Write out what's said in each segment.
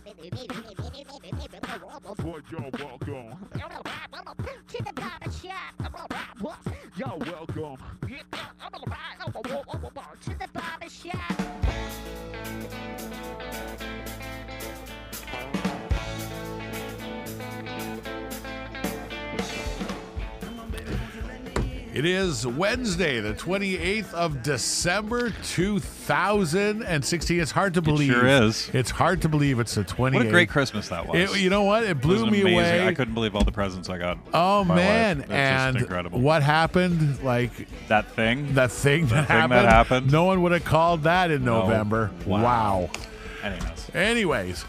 Well, you're welcome. To the barber shop. You're welcome. To the barber shop. It is Wednesday, the 28th of December, 2016. It's hard to believe. It sure is. It's hard to believe it's the 28th. What a great Christmas that was. You know what? It blew me amazing. away. I couldn't believe all the presents I got. Oh, man. Life. That's and just incredible. What happened? Like that thing that happened. No one would have called that in November. Wow. Anyways,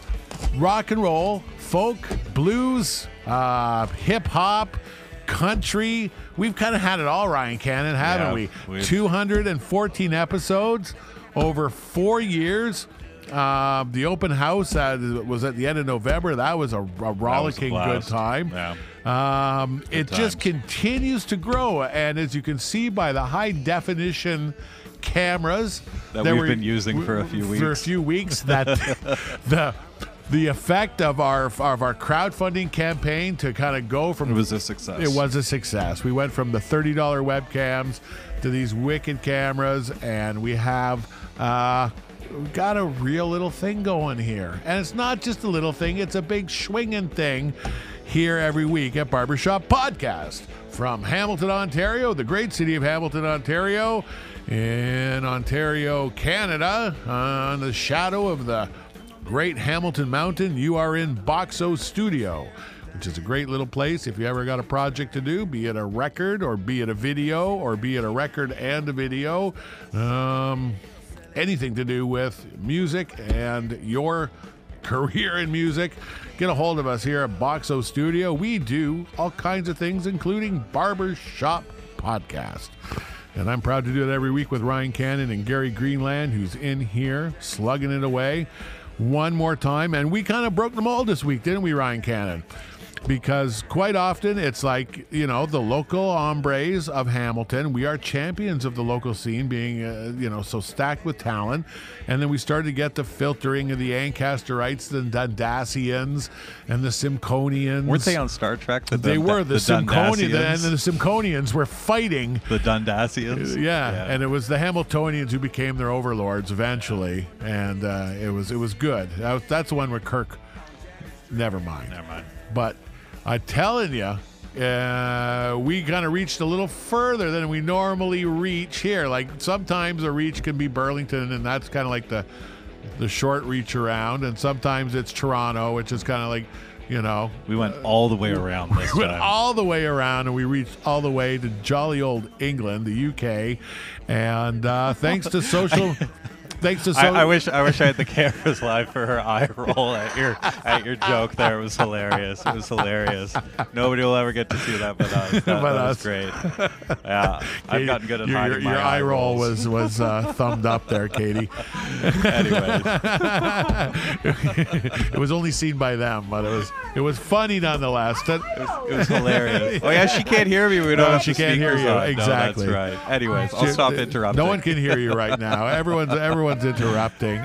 rock and roll, folk, blues, hip-hop, country. We've kind of had it all, Ryan Cannon, haven't we? 214 episodes over 4 years. The open house was at the end of November. That was a rollicking good time. Yeah. It just continues to grow. And as you can see by the high definition cameras that we've been using for a few weeks, that the effect of our crowdfunding campaign to kind of go from... It was a success. It was a success. We went from the $30 webcams to these wicked cameras, and we have got a real little thing going here. And it's not just a little thing. It's a big swinging thing here every week at Barbershop Podcast. From Hamilton, Ontario, the great city of Hamilton, Ontario, in Ontario, Canada, on the shadow of the Great Hamilton Mountain, you are in Boxo Studio, which is a great little place if you ever got a project to do, be it a record or be it a video or be it a record and a video, anything to do with music and your career in music. Get a hold of us here at Boxo Studio. We do all kinds of things, including Barbershop Podcast. And I'm proud to do it every week with Ryan Cannon and Gary Greenland, who's in here slugging it away. One more time, and we kind of broke the mold this week, didn't we, Ryan Cannon? Because quite often it's like, the local hombres of Hamilton. We are champions of the local scene, being, so stacked with talent. And then we started to get the filtering of the Ancasterites, the Dundassians, and the Simconians. Weren't they on Star Trek? They were. The Simconians. And the Simconians were fighting. The Dundassians? Yeah, and it was the Hamiltonians who became their overlords eventually. And it was good. That's the one where Kirk... Never mind. But... I'm telling you, we kind of reached a little further than we normally reach here. Like sometimes a reach can be Burlington, and that's kind of like the short reach around. And sometimes it's Toronto, which is kind of like, We went all the way around this time. We went all the way around, and we reached all the way to jolly old England, the UK. And thanks to social... I wish I had the cameras live for her eye roll at your joke there. It was hilarious. Nobody will ever get to see that but us. That was great. Yeah, I've gotten good at hiding my eye roll. Was thumbed up there, Katey. Anyways, it was only seen by them, but it was funny nonetheless. It was hilarious. Oh yeah, she can't hear me. She can't hear you. Exactly. No, that's right. Anyways, I'll stop interrupting. No one can hear you right now. Everyone's interrupting.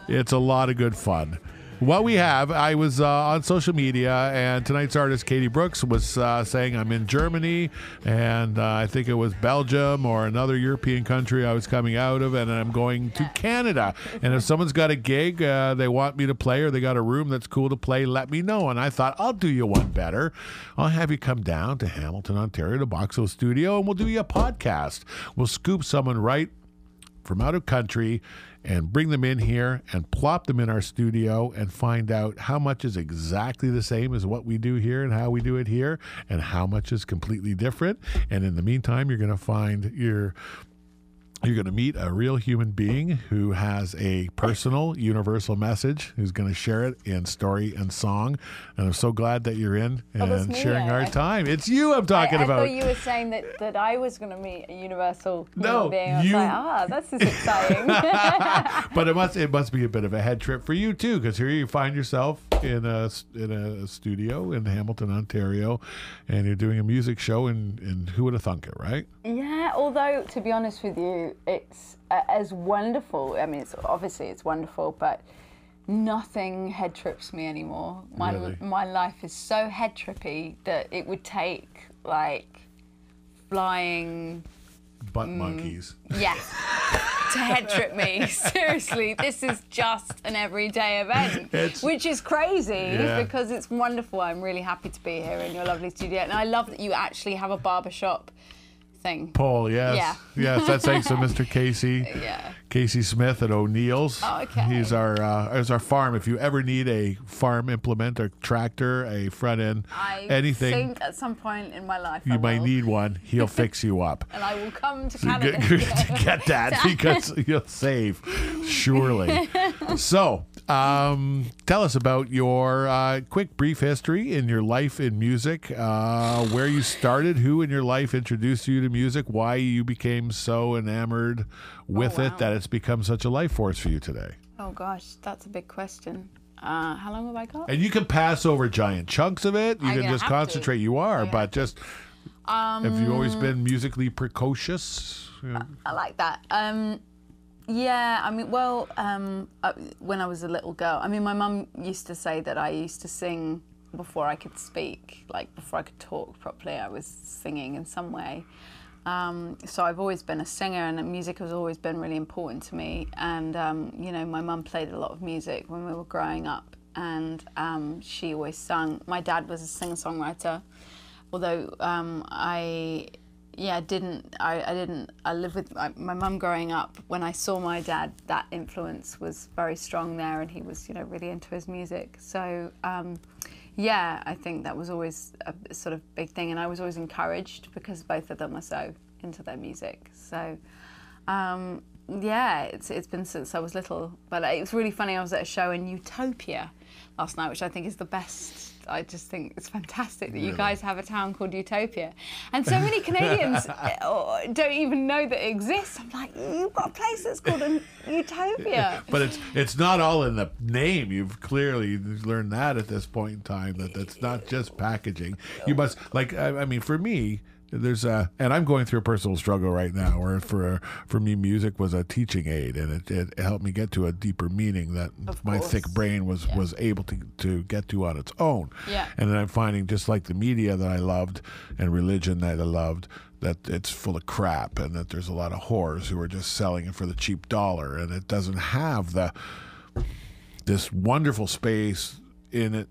It's a lot of good fun. What we have, I was on social media, and tonight's artist, Katie Brooks, was saying I'm in Germany, and I think it was Belgium or another European country I was coming out of, and I'm going to Canada. And if someone's got a gig they want me to play, or they got a room that's cool to play, let me know. And I thought, I'll do you one better. I'll have you come down to Hamilton, Ontario, to Boxo Studio, and we'll do you a podcast. We'll scoop someone right from out of country and bring them in here and plop them in our studio and find out how much is exactly the same as what we do here and how we do it here, and how much is completely different. And in the meantime, you're going to find you're going to meet a real human being who has a personal, universal message, who's going to share it in story and song. And I'm so glad that you're in and sharing our time. It's you I'm talking about. I thought you were saying that I was going to meet a universal human being. I was like, this is exciting. But it must be a bit of a head trip for you, too, because here you find yourself in a studio in Hamilton, Ontario, and you're doing a music show, and who would have thunk it, right? Yeah. Yeah, although to be honest with you, it's as wonderful. I mean, it's wonderful, but nothing head trips me anymore. My life is so head trippy that it would take like flying butt monkeys. Yeah. To head trip me. Seriously, this is just an everyday event, which is crazy because it's wonderful. I'm really happy to be here in your lovely studio, and I love that you actually have a barbershop thing. Paul, yes. Yeah. Yes, that's thanks to Mr. Casey. Yeah. Casey Smith at O'Neill's. Oh, okay. He's our farm. If you ever need a farm implement, a tractor, a front end, anything. I think at some point in my life you might need one. He'll fix you up. And I will come to Canada to get that because you'll save, surely. So, tell us about your quick, brief history in your life in music, where you started, who in your life introduced you to music, why you became so enamored with it that it's become such a life force for you today. Oh gosh, that's a big question. How long have I got? And you can pass over giant chunks of it. You can just concentrate. You are, but just have you always been musically precocious? I like that. Yeah, I mean, well, when I was a little girl, I mean, my mum used to say that I used to sing before I could speak, like before I could talk properly, I was singing in some way. So I've always been a singer, and music has always been really important to me. And, you know, my mum played a lot of music when we were growing up, and she always sung. My dad was a singer-songwriter, although I lived with my mum growing up. When I saw my dad, that influence was very strong there, and he was, you know, really into his music. So, yeah, I think that was always a sort of big thing, and I was always encouraged because both of them were so into their music. So, yeah, it's been since I was little. But it was really funny. I was at a show in Utopia last night, which I think is the best. I just think it's fantastic that you guys have a town called Utopia. And so many Canadians don't even know that it exists. I'm like, you've got a place that's called Utopia. But it's not all in the name. You've clearly learned that at this point in time, that that's not just packaging. You must, like, I mean, for me, there's and I'm going through a personal struggle right now where for me music was a teaching aid, and it helped me get to a deeper meaning that my thick brain was able to get to on its own. Yeah. And then I'm finding, just like the media that I loved and religion that I loved, that it's full of crap, and that there's a lot of whores who are just selling it for the cheap dollar, and it doesn't have this wonderful space in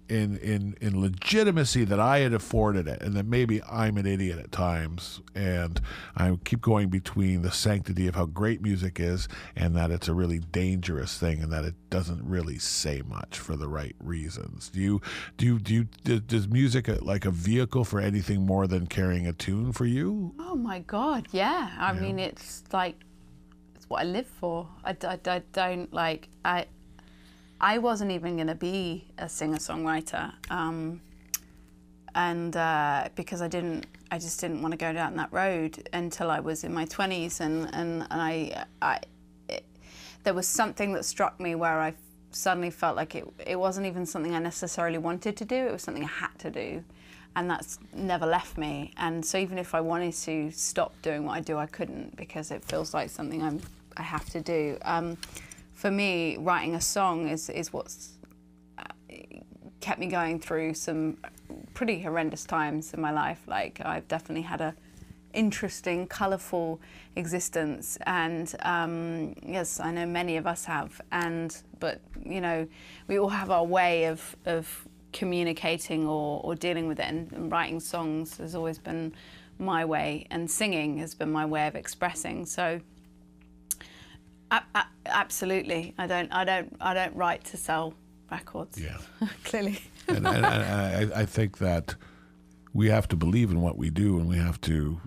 legitimacy that I had afforded it, and that maybe I'm an idiot at times, and I keep going between the sanctity of how great music is and that it's a really dangerous thing, and that it doesn't really say much for the right reasons. Does music like a vehicle for anything more than carrying a tune for you? Oh my God, yeah. I mean, it's like, it's what I live for. I don't like, I wasn't even going to be a singer-songwriter, and because I just didn't want to go down that road until I was in my 20s, and there was something that struck me where I suddenly felt like it wasn't even something I necessarily wanted to do, it was something I had to do, and that's never left me. And so even if I wanted to stop doing what I do, I couldn't, because it feels like something I have to do. For me, writing a song is what's kept me going through some pretty horrendous times in my life. Like, I've definitely had a interesting, colourful existence, and yes, I know many of us have. But you know, we all have our way of communicating or dealing with it. And writing songs has always been my way, and singing has been my way of expressing. So. Absolutely, I don't write to sell records. Yeah, clearly. and I think that we have to believe in what we do, and we have to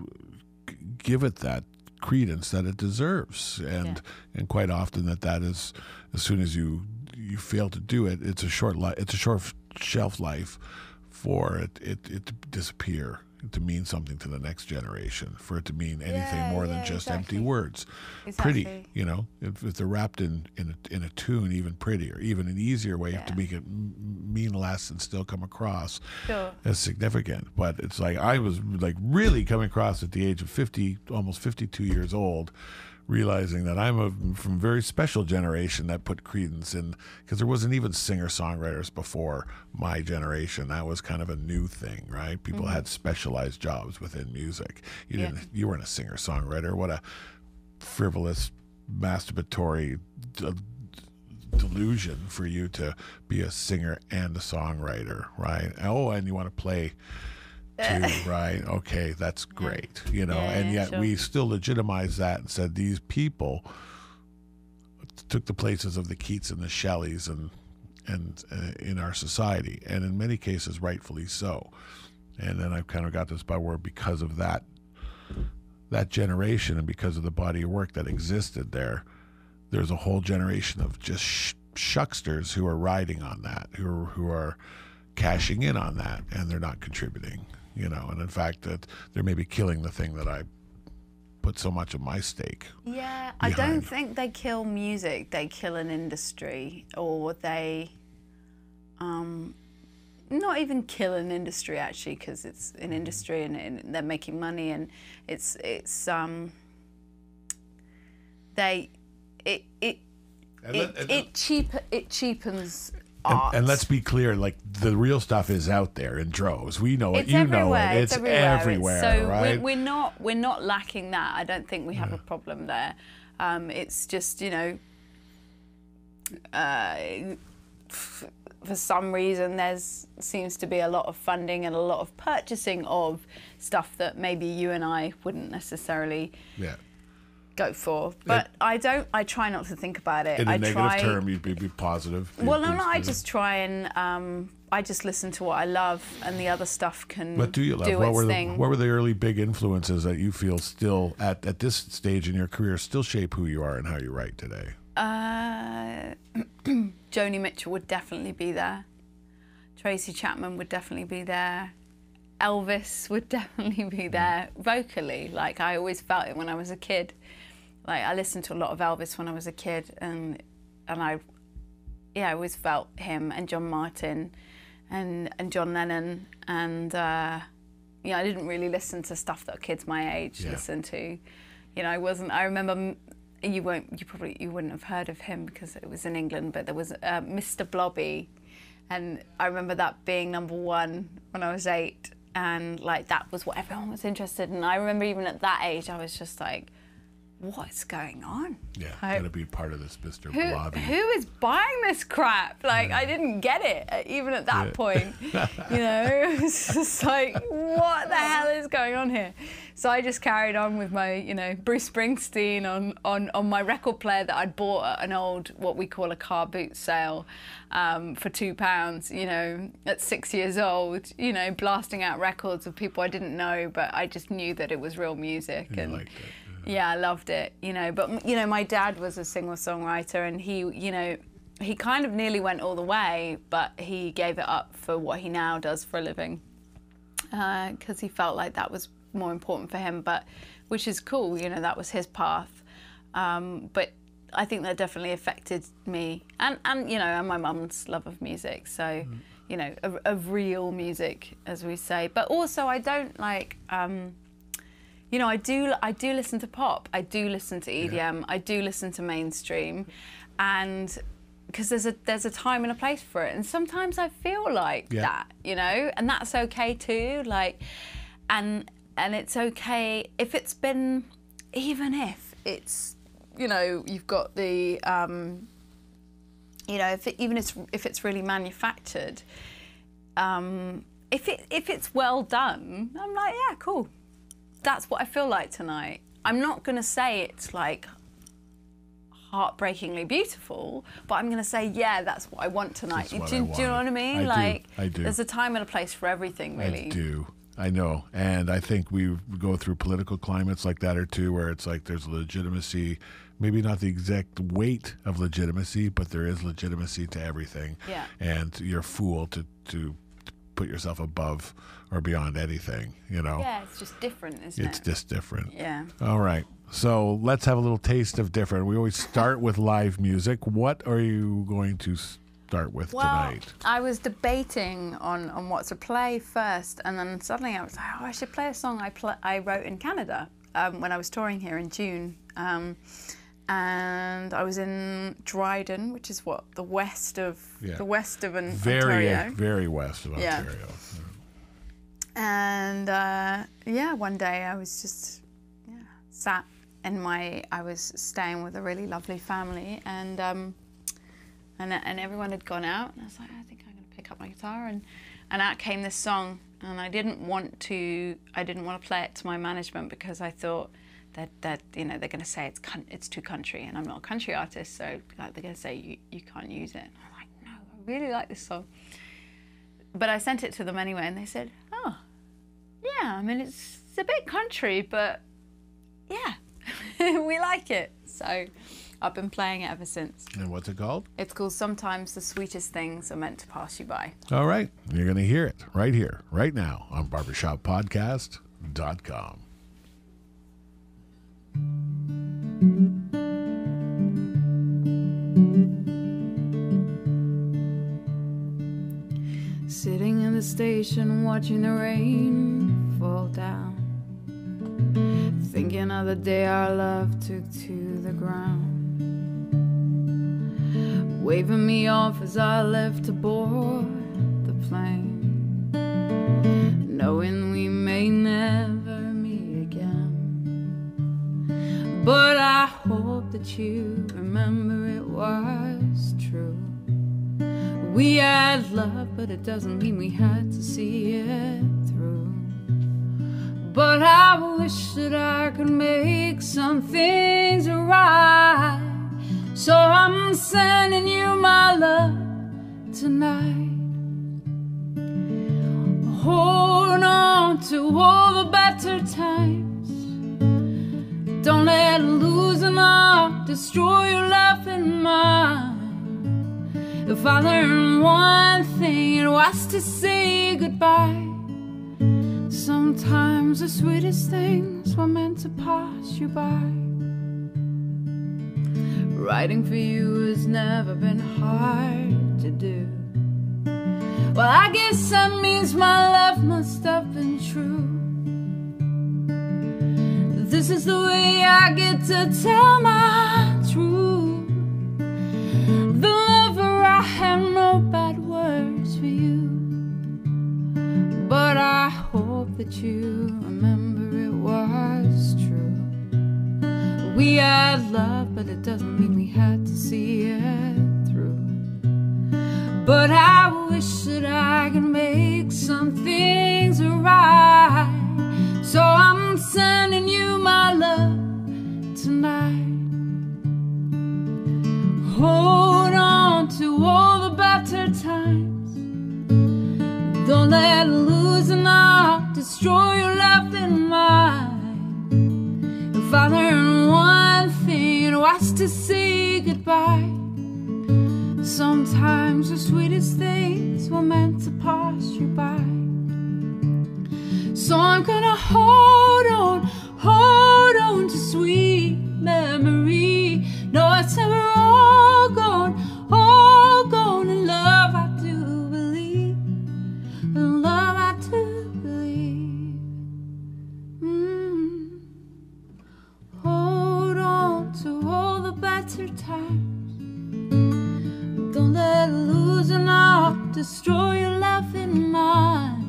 give it that credence that it deserves. And quite often that is, as soon as you fail to do it, it's a short shelf life for it to disappear, to mean something to the next generation, for it to mean anything more than just empty words. Exactly. Pretty, if they're wrapped in a tune, even prettier, even an easier way to make it mean less and still come across as significant. But it's like I was like really coming across at the age of 50, almost 52 years old, realizing that I'm from a very special generation that put credence in, because there wasn't even singer-songwriters before my generation. That was kind of a new thing, right? People had specialized jobs within music. You weren't a singer-songwriter. What a frivolous, masturbatory delusion for you to be a singer and a songwriter, right? Oh, and you want to play too, right? Okay, that's great, and yet we still legitimize that and said these people took the places of the Keats and the Shelleys and in our society, and in many cases rightfully so. And then I've kind of got this by where because of that generation and because of the body of work that existed there's a whole generation of just shucksters who are riding on that, who are cashing in on that, and they're not contributing. And in fact, that they're maybe killing the thing that I put so much of my stake behind. I don't think they kill music. They kill an industry, or they not even kill an industry actually, because it's an industry and they're making money, and it cheapens. And let's be clear, like the real stuff is out there in droves. We know it, it's you everywhere. know it. It's everywhere, so right? we're not lacking that. I don't think we have a problem there. It's just for some reason seems to be a lot of funding and a lot of purchasing of stuff that maybe you and I wouldn't necessarily go for. But I try not to think about it. In a negative term, you'd be positive. Well, no, I just try and I just listen to what I love, and the other stuff can What do you love? What were the early big influences that you feel still at this stage in your career still shape who you are and how you write today? Joni Mitchell would definitely be there. Tracy Chapman would definitely be there. Elvis would definitely be there vocally. Like I always felt it when I was a kid. Like I listened to a lot of Elvis when I was a kid, and I always felt him, and John Martin and John Lennon, and I didn't really listen to stuff that kids my age listen to. I remember you wouldn't have heard of him because it was in England, but there was Mr. Blobby, and I remember that being #1 when I was 8, and like that was what everyone was interested in. I remember even at that age I was just like, what's going on? Yeah, gotta be part of this Mr. Blobby. Who is buying this crap? Like, I didn't get it even at that point. It was just like, what the hell is going on here? So I just carried on with my, Bruce Springsteen on my record player that I'd bought at an old, what we call a car boot sale, for £2, at 6 years old, blasting out records of people I didn't know, but I just knew that it was real music. And you liked it. Yeah, I loved it, But, my dad was a singer-songwriter, and he kind of nearly went all the way, but he gave it up for what he now does for a living, because he felt like that was more important for him, which is cool, that was his path. But I think that definitely affected me, and my mum's love of music, so, of real music, as we say. But also, I don't like... I do listen to pop. I do listen to EDM. I do listen to mainstream, and because there's a time and a place for it. And sometimes I feel like that, and that's okay too. Like, and it's okay if it's been, even if it's, you've got the, if it's really manufactured, if it's well done, I'm like, yeah, cool. That's what I feel like tonight. I'm not going to say it's like heartbreakingly beautiful, but I'm going to say, yeah, that's what I want tonight. Do you know what I mean? I do. There's a time and a place for everything, really. I do. I know. And I think we go through political climates like that or two, where it's like there's legitimacy, maybe not the exact weight of legitimacy, but there is legitimacy to everything. Yeah. And you're a fool to put yourself above or beyond anything, you know. Yeah, it's just different, isn't it? It's just different. Yeah. All right. So let's have a little taste of different. We always start with live music. What are you going to start with tonight? I was debating on what to play first, and then suddenly I was like, oh, I should play a song I wrote in Canada when I was touring here in June. And I was in Dryden, which is the west of Ontario. Very west of Ontario. And one day I was just sat I was staying with a really lovely family, and everyone had gone out, and I was like, I think I'm going to pick up my guitar, and out came this song, and I didn't want to play it to my management because I thought that you know, they're going to say it's too country, and I'm not a country artist, so like, they're going to say you can't use it. And I'm like, no, I really like this song. But I sent it to them anyway, and they said, oh, yeah, I mean, it's a bit country, but yeah, we like it. So I've been playing it ever since. And what's it called? It's called Sometimes the Sweetest Things Are Meant to Pass You By. All right. You're going to hear it right here, right now on barbershoppodcast.com. Sitting in the station watching the rain fall down, thinking of the day our love took to the ground, waving me off as I left to board the plane, knowing we may never meet again. But I hope that you remember it was true. We had love, but it doesn't mean we had to see it through. But I wish that I could make some things right. So I'm sending you my love tonight. Hold on to all the better times. Don't let losing up destroy your love and mine. If I learned one thing, it was to say goodbye. Sometimes the sweetest things were meant to pass you by. Writing for you has never been hard to do. Well, I guess that means my love must have been true. This is the way I get to tell my truth. The lover, I have no bad words for you, but I hope that you remember it was true. We had love, but it doesn't mean we had to see it through. But I wish that I could make some things right. So I'm sending you my love tonight. Hold on to all the better times. Don't let losing up destroy your love and mine. If I learned one thing, it was to say goodbye. Sometimes the sweetest things were meant to pass you by. So I'm gonna hold on to sweet memory. No, it's never all gone, in love I do believe, in love I do believe. Hold on to all the better times. Don't let losing out destroy your love and mine.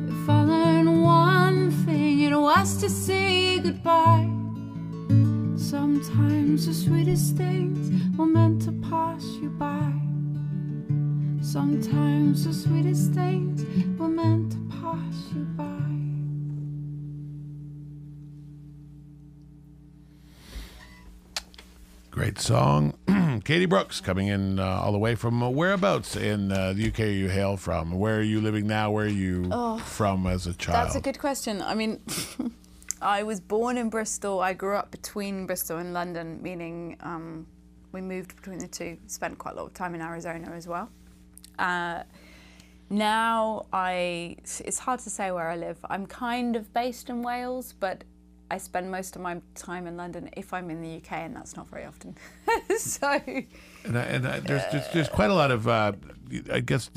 If I learned one thing, it was to say goodbye. Sometimes the sweetest things were meant to pass you by. Sometimes the sweetest things were meant to pass you by. Great song. Katey Brooks coming in all the way from whereabouts in the UK you hail from? Where are you living now? Where are you from as a child? That's a good question. I mean, I was born in Bristol. I grew up between Bristol and London, meaning we moved between the two. Spent quite a lot of time in Arizona as well. Now it's hard to say where I live. I'm kind of based in Wales, but I spend most of my time in London if I'm in the UK, and that's not very often. So, there's quite a lot of I guess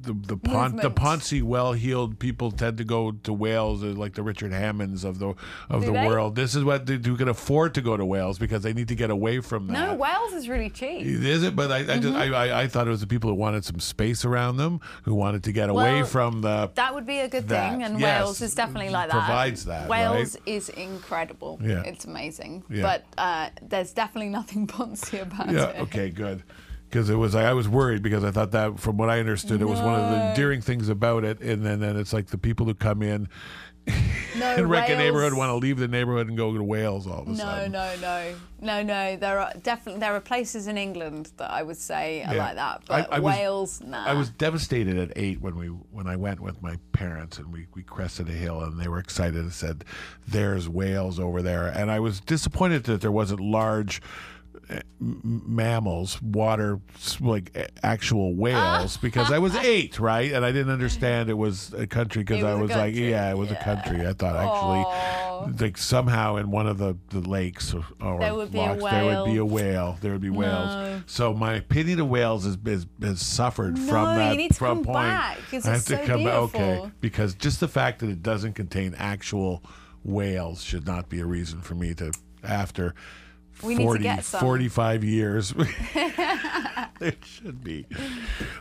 the Ponzi well-heeled people tend to go to Wales, like the Richard Hammonds of the world. This is what who can afford to go to Wales because they need to get away from that. No, Wales is really cheap. Is it? But I thought it was the people who wanted some space around them, who wanted to get away from the. That would be a good thing, and yes, Wales is definitely like that. Provides that. Wales right? is incredible. Yeah. It's amazing. Yeah. But there's definitely nothing Ponzi about it. Yeah. Okay. Good. Because I was worried because I thought that, from what I understood, it was one of the endearing things about it. And then it's like the people who come in and wreck a neighborhood want to leave the neighborhood and go to Wales all of a sudden. No. There are places in England that I would say are like that, but Wales, nah. I was devastated at 8 when I went with my parents and we crested a hill and they were excited and said, "There's Wales over there," and I was disappointed that there wasn't large mammals, water, like actual whales, because I was 8, right? And I didn't understand it was a country because I was like, yeah, it was a country. I thought actually, like somehow in one of the lakes or there would be locks, there would be a whale. There would be whales. So my opinion of whales has suffered from that. You need to come point. back because it's so beautiful. Okay, because just the fact that it doesn't contain actual whales should not be a reason for me to, after 45 years. It should be.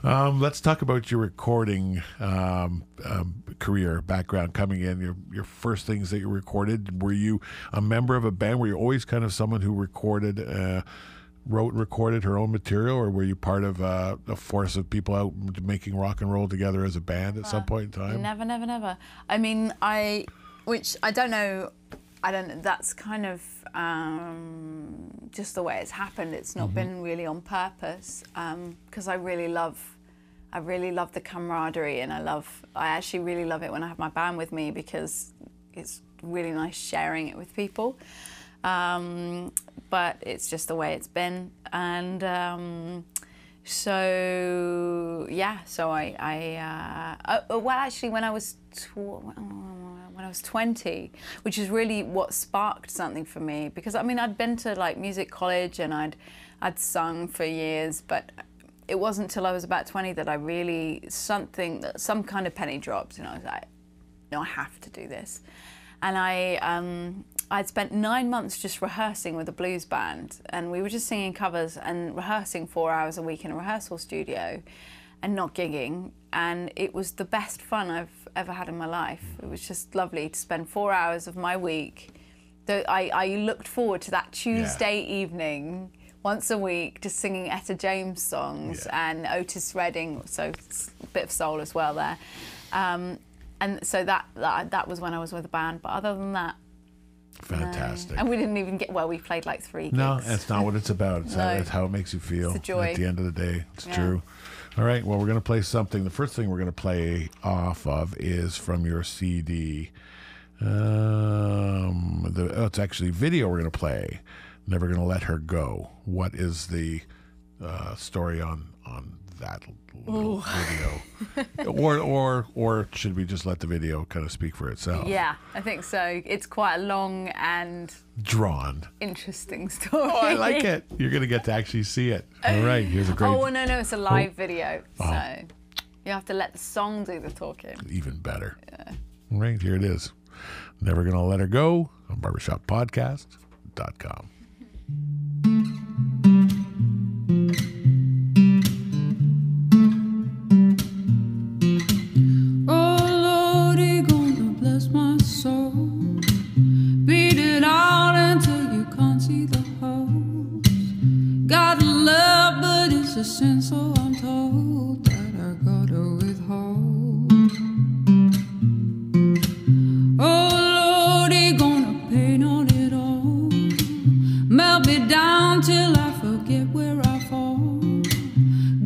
Let's talk about your recording career background coming in. Your first things that you recorded. Were you a member of a band? Were you always kind of someone who wrote and recorded her own material, or were you part of a force of people out making rock and roll together as a band at some point in time? Never. I mean, which I don't know. That's kind of just the way it's happened. It's not been really on purpose, because I really love the camaraderie, and I actually really love it when I have my band with me, because it's really nice sharing it with people. But it's just the way it's been, and so yeah. So well, actually, when I was 20, which is really what sparked something for me, because I mean I'd been to like music college and I'd sung for years, but it wasn't till I was about 20 that I really some kind of penny dropped, and I was like, no, I have to do this. And I'd spent 9 months just rehearsing with a blues band, and we were just singing covers and rehearsing 4 hours a week in a rehearsal studio and not gigging, and it was the best fun I've ever had in my life. It was just lovely to spend 4 hours of my week. I looked forward to that Tuesday evening once a week, just singing Etta James songs and Otis Redding, so a bit of soul as well there. And so that was when I was with a band, but other than that, fantastic. No. And we didn't even we played like 3 gigs. No, that's not what it's about. It's how it makes you feel. It's the joy. At the end of the day, it's true. All right, well, we're going to play something. The first thing we're going to play off of is from your CD. It's actually video we're going to play. Never Gonna Let Her Go. What is the story on that little video? or should we just let the video kind of speak for itself? Yeah, I think so. It's quite a long and drawn, interesting story. Oh, I like it. You're going to get to actually see it. All right, here's a great... Oh, no, it's a live video. So you have to let the song do the talking. Even better. Yeah. All right, here it is. Never Gonna Let Her Go on barbershoppodcast.com. A sin, so I'm told that I gotta withhold. Oh Lord, He gonna paint on it all, melt me down till I forget where I fall.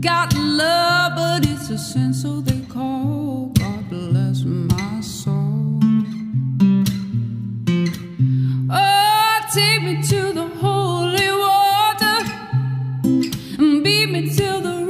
Got love, but it's a sin, so they call. God bless my soul. Oh, take me to the holy water, beat me till the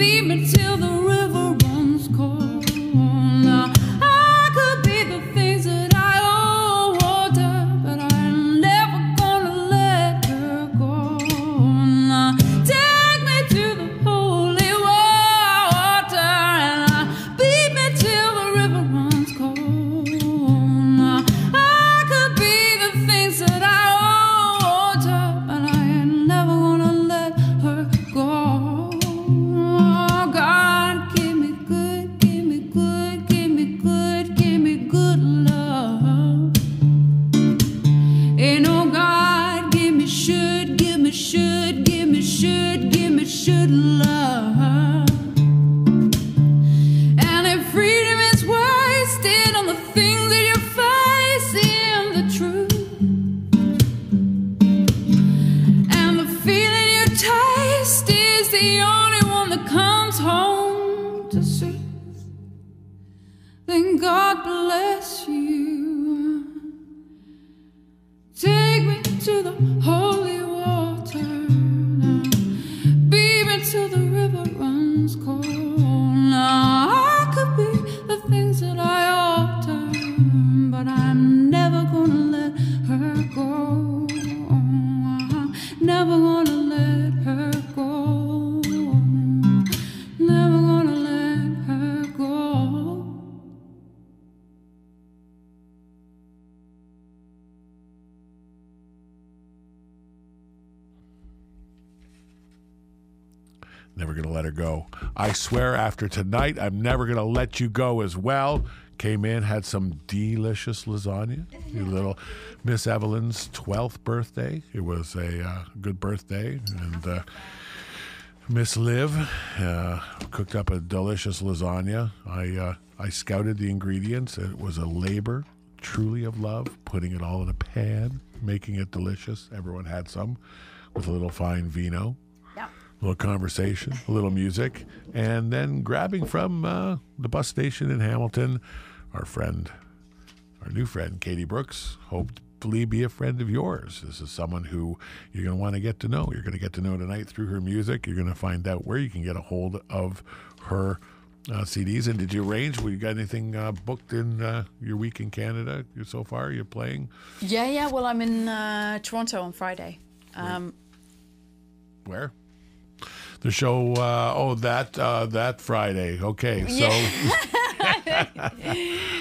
beat me till the river runs cold. Now, I could be the things that I owe water, but I'm never gonna let her go. Now, take me to the holy water, and beat me till the river runs cold. Now, I could be the things that I owe water, but I ain't never gonna let her go. Oh, God, give me good, give me good, give me good, give me good love. Ain't no God, give me should, give me should, give me should, give me should love. And if freedom is wasted on the things that you're facing, the truth, and the feeling you taste is the only one that comes home to see, then God bless you. Take me to the holy water now. Beat me till the river runs cold. Now, I could be the things that I ought to, but I'm never gonna let her go. I'm never gonna let her go. Never gonna let her go. Never gonna let her go. I swear after tonight, I'm never gonna let you go as well. Came in, had some delicious lasagna. Your little Miss Evelyn's 12th birthday. It was a good birthday. And Miss Liv cooked up a delicious lasagna. I scouted the ingredients. It was a labor, truly, of love, putting it all in a pan, making it delicious. Everyone had some with a little fine vino. A little conversation, a little music, and then grabbing from the bus station in Hamilton, our new friend, Katey Brooks, hopefully be a friend of yours. This is someone who you're going to want to get to know. You're going to get to know tonight through her music. You're going to find out where you can get a hold of her CDs. And did you arrange? You got anything booked in your week in Canada so far? You're playing? Yeah. Well, I'm in Toronto on Friday. Where? The show, that Friday. Okay, so...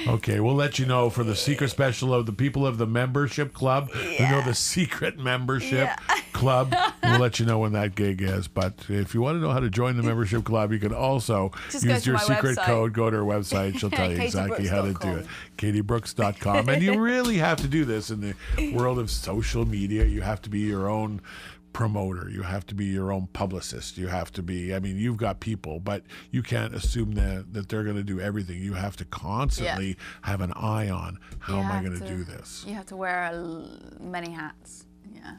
Okay, we'll let you know for the secret special of the people of the membership club. Who know the secret membership club. We'll let you know when that gig is. But if you want to know how to join the membership club, you can also use your secret code. Go to her website. She'll tell you exactly how to do it. KateyBrooks.com. And you really have to do this in the world of social media. You have to be your own promoter. You have to be your own publicist. You have to be, you've got people, but you can't assume that they're going to do everything. You have to constantly have an eye on how am I going to do this. You have to wear many hats. Yeah.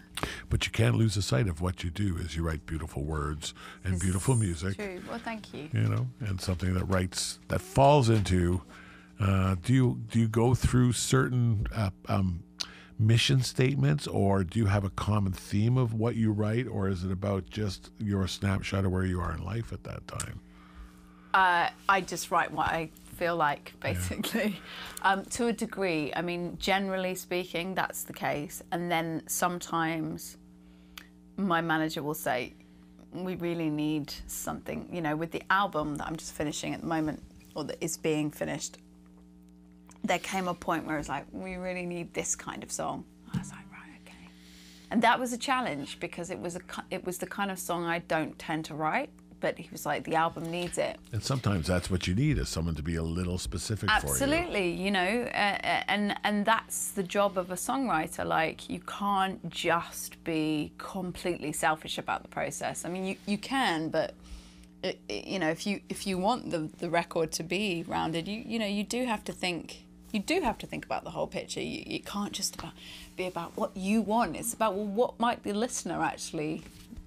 But you can't lose the sight of what you do is you write beautiful words and beautiful music. True. Well, thank you. And something that falls into, do you go through certain mission statements, or do you have a common theme of what you write, or is it about just your snapshot of where you are in life at that time? I just write what I feel like, basically. To a degree. Generally speaking, that's the case. And then sometimes my manager will say, we really need something, with the album that I'm just finishing at the moment, or that is being finished. There came a point where it was like, we really need this kind of song. I was like, right, okay. And that was a challenge because it was the kind of song I don't tend to write, but he was like, the album needs it. And sometimes that's what you need, is someone to be a little specific for you. Absolutely, and that's the job of a songwriter. Like, you can't just be completely selfish about the process. You can, but if you want the record to be rounded, you do have to think. You do have to think about the whole picture. You can't just be about what you want. It's about, well, what might the listener actually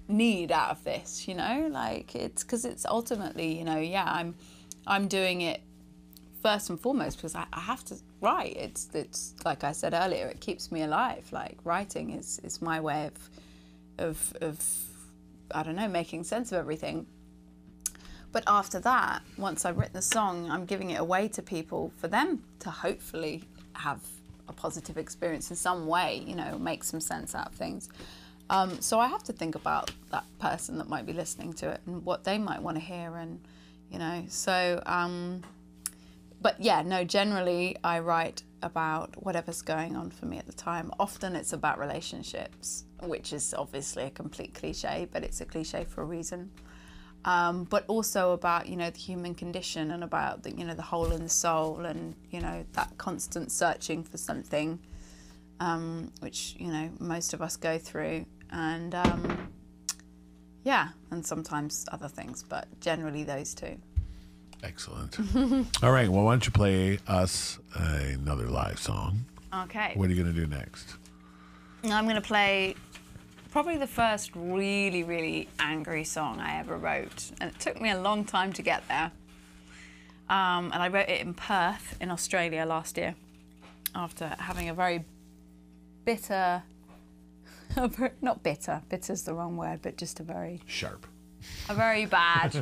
need out of this, it's because it's ultimately, I'm doing it first and foremost because I have to write. It's like I said earlier, it keeps me alive. Like, writing is my way of I don't know, making sense of everything. But after that, once I've written the song, I'm giving it away to people for them to hopefully have a positive experience in some way, you know, make some sense out of things. So I have to think about that person that might be listening to it and what they might want to hear, and, you know, so, but yeah, no, generally I write about whatever's going on for me at the time. Often it's about relationships, which is obviously a complete cliche, but it's a cliche for a reason. But also about, you know, the human condition, and about the, you know, the hole in the soul, and, you know, that constant searching for something, which, you know, most of us go through, and yeah, and sometimes other things, but generally those two. Excellent. All right, well, why don't you play us another live song? Okay. What are you going to do next? I'm going to play probably the first really, really angry song I ever wrote. And it took me a long time to get there. And I wrote it in Perth, in Australia last year, after having a very bitter, not bitter, bitter's the wrong word, but just a very... Sharp. A very bad,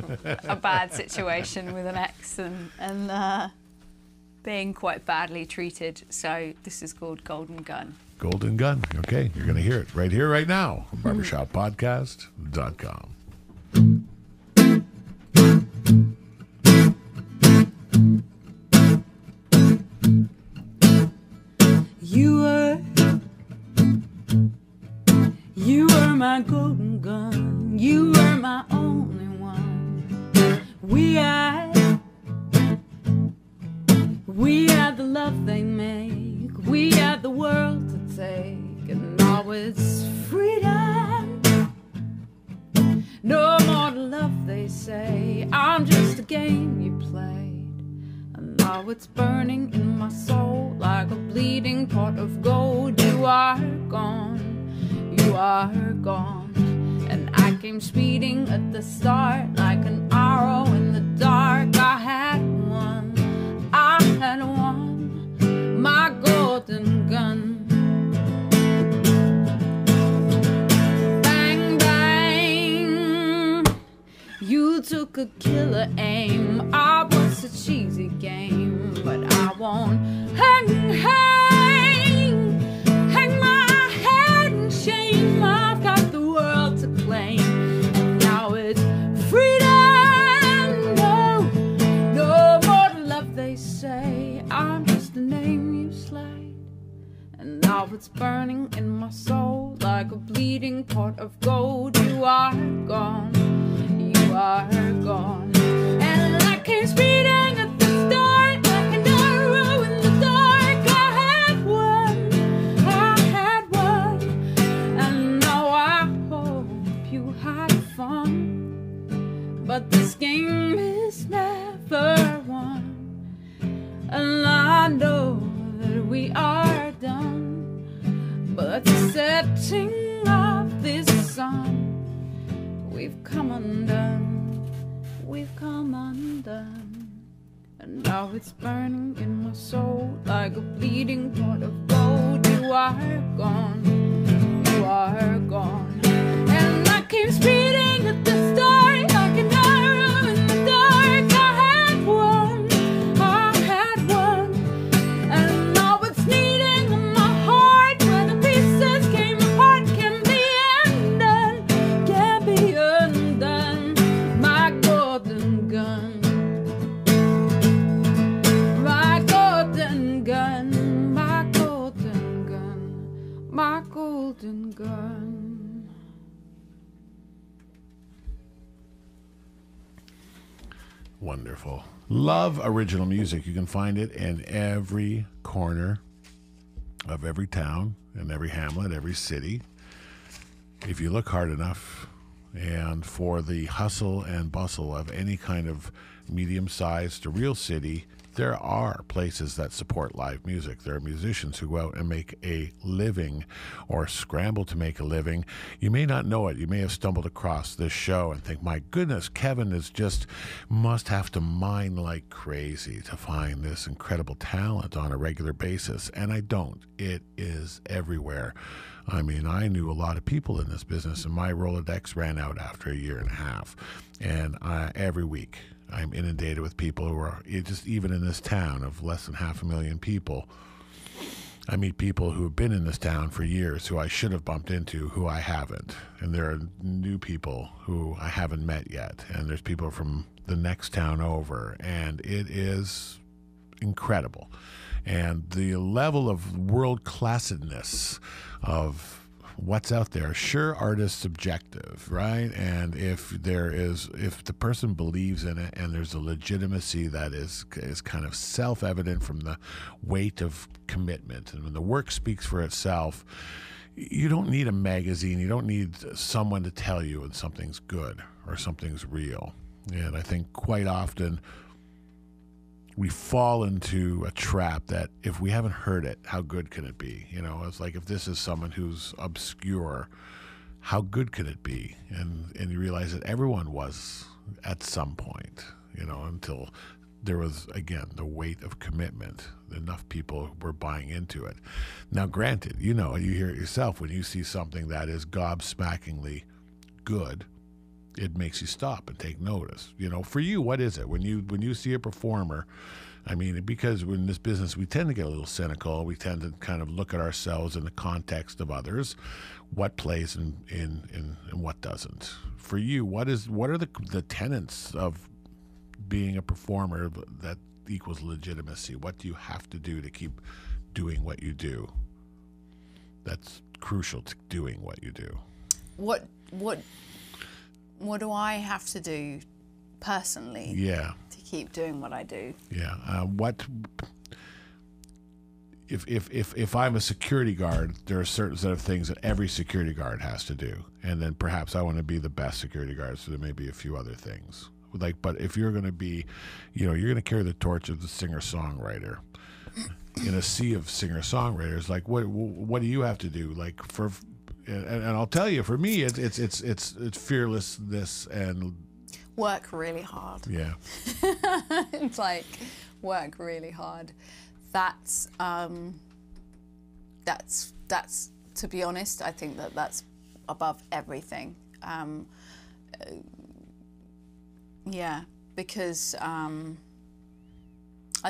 a bad situation with an ex, and being quite badly treated. So this is called Golden Gun. Golden Gun. Okay, you're going to hear it right here, right now on barbershoppodcast.com. You were my golden gun. You were my only one. We had the love they make. We had the world to take, and now it's freedom. No more to love, they say. I'm just a game you played, and now it's burning in my soul like a bleeding pot of gold. You are gone. You are gone, and I came speeding at the start like an arrow in the dark. I had one, my golden gun. Bang, bang, you took a killer aim. I was a cheesy game, but I won't hang my head in shame. I've got the world to claim, and now it's freedom. No more to love, they say. I'm just a name you slayed, and now it's burning in my soul like a bleeding pot of gold. You are gone, you are gone, and I came speeding at the start like an arrow in the dark. I had one, and now I hope you had fun, but this game is never won, and I know that we are done. But the setting of this sun, we've come undone, we've come undone, and now it's burning in my soul like a bleeding pot of gold. You are gone, you are gone, and I came speeding at the start like an arrow in the dark. I had one, and now it's kneading in my heart where the pieces came apart. Can be undone, can be undone. My golden gun, my golden gun, my golden gun, my golden gun. Wonderful. Love original music. You can find it in every corner of every town, in every hamlet, every city, if you look hard enough. And for the hustle and bustle of any kind of medium-sized to real city, There are places that support live music. There are musicians who go out and make a living or scramble to make a living. You may not know it. You may have stumbled across this show and think, my goodness, Kevin must have to mine like crazy to find this incredible talent on a regular basis. And I don't. It is everywhere. I mean, I knew a lot of people in this business, and my Rolodex ran out after a year and a half. And every week, I'm inundated with people who are just even in this town of less than 500,000 people. I meet people who have been in this town for years who I should have bumped into who I haven't. And there are new people who I haven't met yet. And there's people from the next town over. And it is incredible. And the level of world-classedness of what's out there, sure, art is subjective, right? And if the person believes in it and there's a legitimacy that is kind of self-evident from the weight of commitment, and when the work speaks for itself, you don't need a magazine, you don't need someone to tell you when something's good or something's real. And I think quite often we fall into a trap that if we haven't heard it, how good can it be? You know, it's like if this is someone who's obscure, how good could it be? And you realize that everyone was at some point, you know, until there was, again, the weight of commitment. Enough people were buying into it. Now, granted, you know, you hear it yourself, when you see something that is gobsmackingly good, it makes you stop and take notice. You know, for you, what is it? When you see a performer, I mean, because in this business, we tend to get a little cynical. We tend to kind of look at ourselves in the context of others, what plays and what doesn't. For you, what are the tenets of being a performer that equals legitimacy? What do you have to do to keep doing what you do? That's crucial to doing what you do. What do I have to do personally? Yeah. To keep doing what I do. Yeah. If I'm a security guard, there are a certain set of things that every security guard has to do, and then perhaps I want to be the best security guard, so there may be a few other things. But if you're going to be, you know, you're going to carry the torch of the singer-songwriter in a sea of singer-songwriters. Like, what do you have to do? Like and I'll tell you, for me, it's fearlessness and work really hard. Yeah. It's like work really hard. That's to be honest, I think that's above everything. Yeah, because I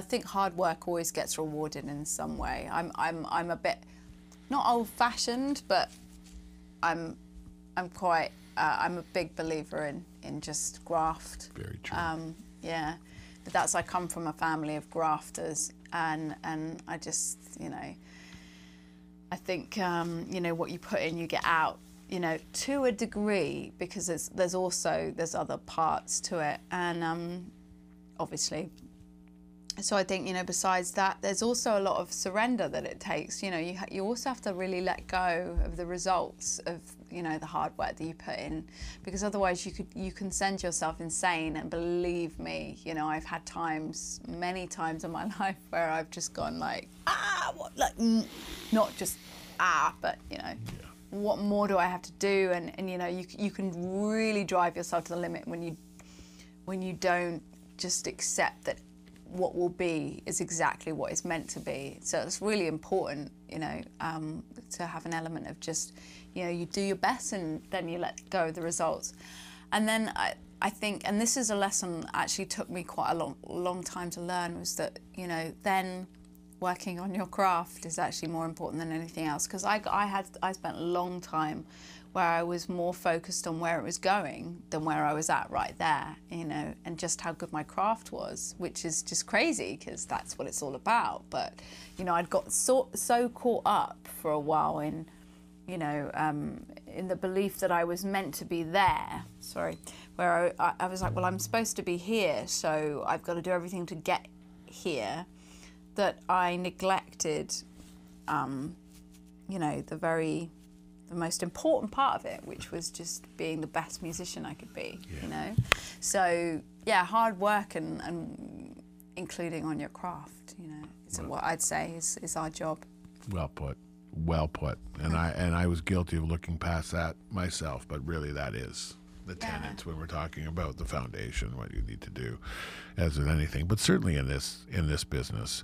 think hard work always gets rewarded in some way. I'm a bit not old-fashioned, but I'm a big believer in just graft. Very true. Yeah, but I come from a family of grafters, and I just, you know, I think you know, what you put in, you get out. You know, to a degree, because there's other parts to it, and obviously. So I think, you know, besides that, there's also a lot of surrender that it takes. You know, you also have to really let go of the results of, you know, the hard work that you put in, because otherwise you can send yourself insane. And believe me, you know, I've had many times in my life where I've just gone like, not just but you know. Yeah. What more do I have to do? And you know, you can really drive yourself to the limit when you don't just accept that what will be is exactly what is meant to be. So it's really important, you know, to have an element of just, you know, you do your best and then you let go of the results. And then I think, and this is a lesson that actually took me quite a long time to learn, was that, you know, then working on your craft is actually more important than anything else. Because I spent a long time where I was more focused on where it was going than where I was at right there, you know, and just how good my craft was, which is just crazy because that's what it's all about. But, you know, I'd got so caught up for a while in, you know, in the belief that I was meant to be there, where I was like, well, I'm supposed to be here, so I've got to do everything to get here, that I neglected, you know, the most important part of it, which was just being the best musician I could be, you know? So, yeah, hard work and including on your craft. You know, it's what I'd say is our job. Well put. Well put. And I was guilty of looking past that myself, but really that is the tenets when we're talking about the foundation, what you need to do as in anything, but certainly in this business.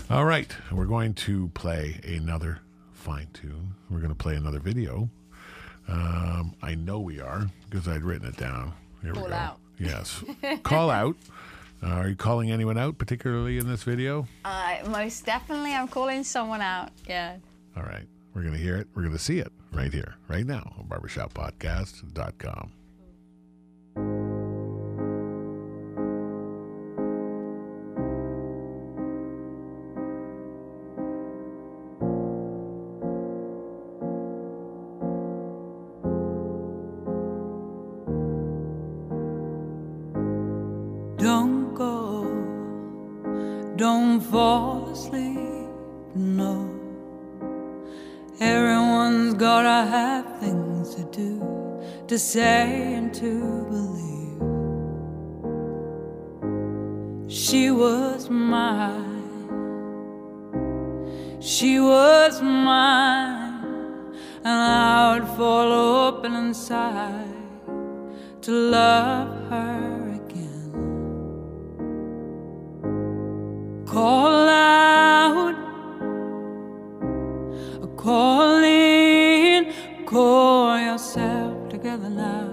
All right, we're going to play another fine tune. We're going to play another video. I know we are because I'd written it down. Here we go. Call out. Yes. Call out. Are you calling anyone out particularly in this video? Most definitely I'm calling someone out, yeah. All right. We're going to hear it. We're going to see it right here, right now on barbershoppodcast.com. Don't go, don't fall asleep, no. Everyone's gotta have things to do, to say and to believe. She was mine, she was mine, and I would fall open inside to love her again. Call out, call in, call yourself together now.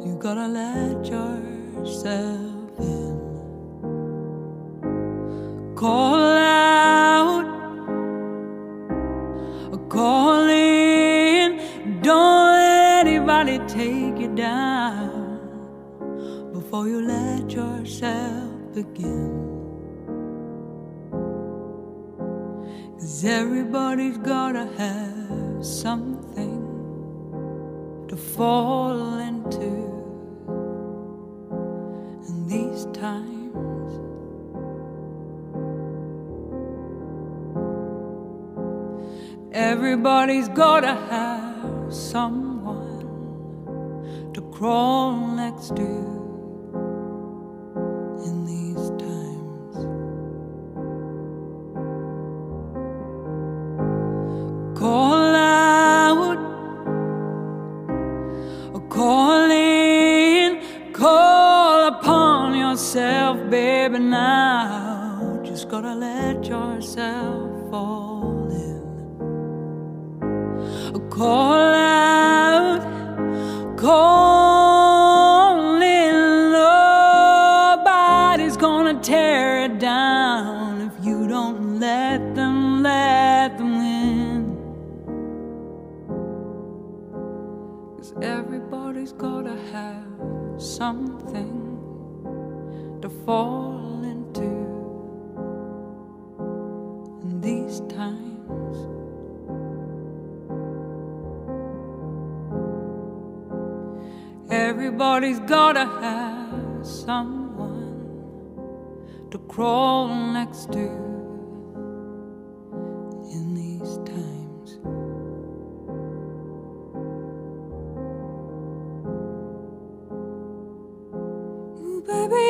You gotta let yourself in. Call out, call in, don't let anybody take you down before you let yourself begin. 'Cause everybody's gotta have something to fall into in these times. Everybody's gotta have someone to crawl next to in these times. Call out, call in, call upon yourself, baby, now. Just gotta let yourself fall in. Call out, call in, nobody's gonna tear it down if you don't let them in. 'Cause everybody's gotta have something to fall into in these times. Everybody's gotta have someone to crawl next to in these times. Ooh, baby,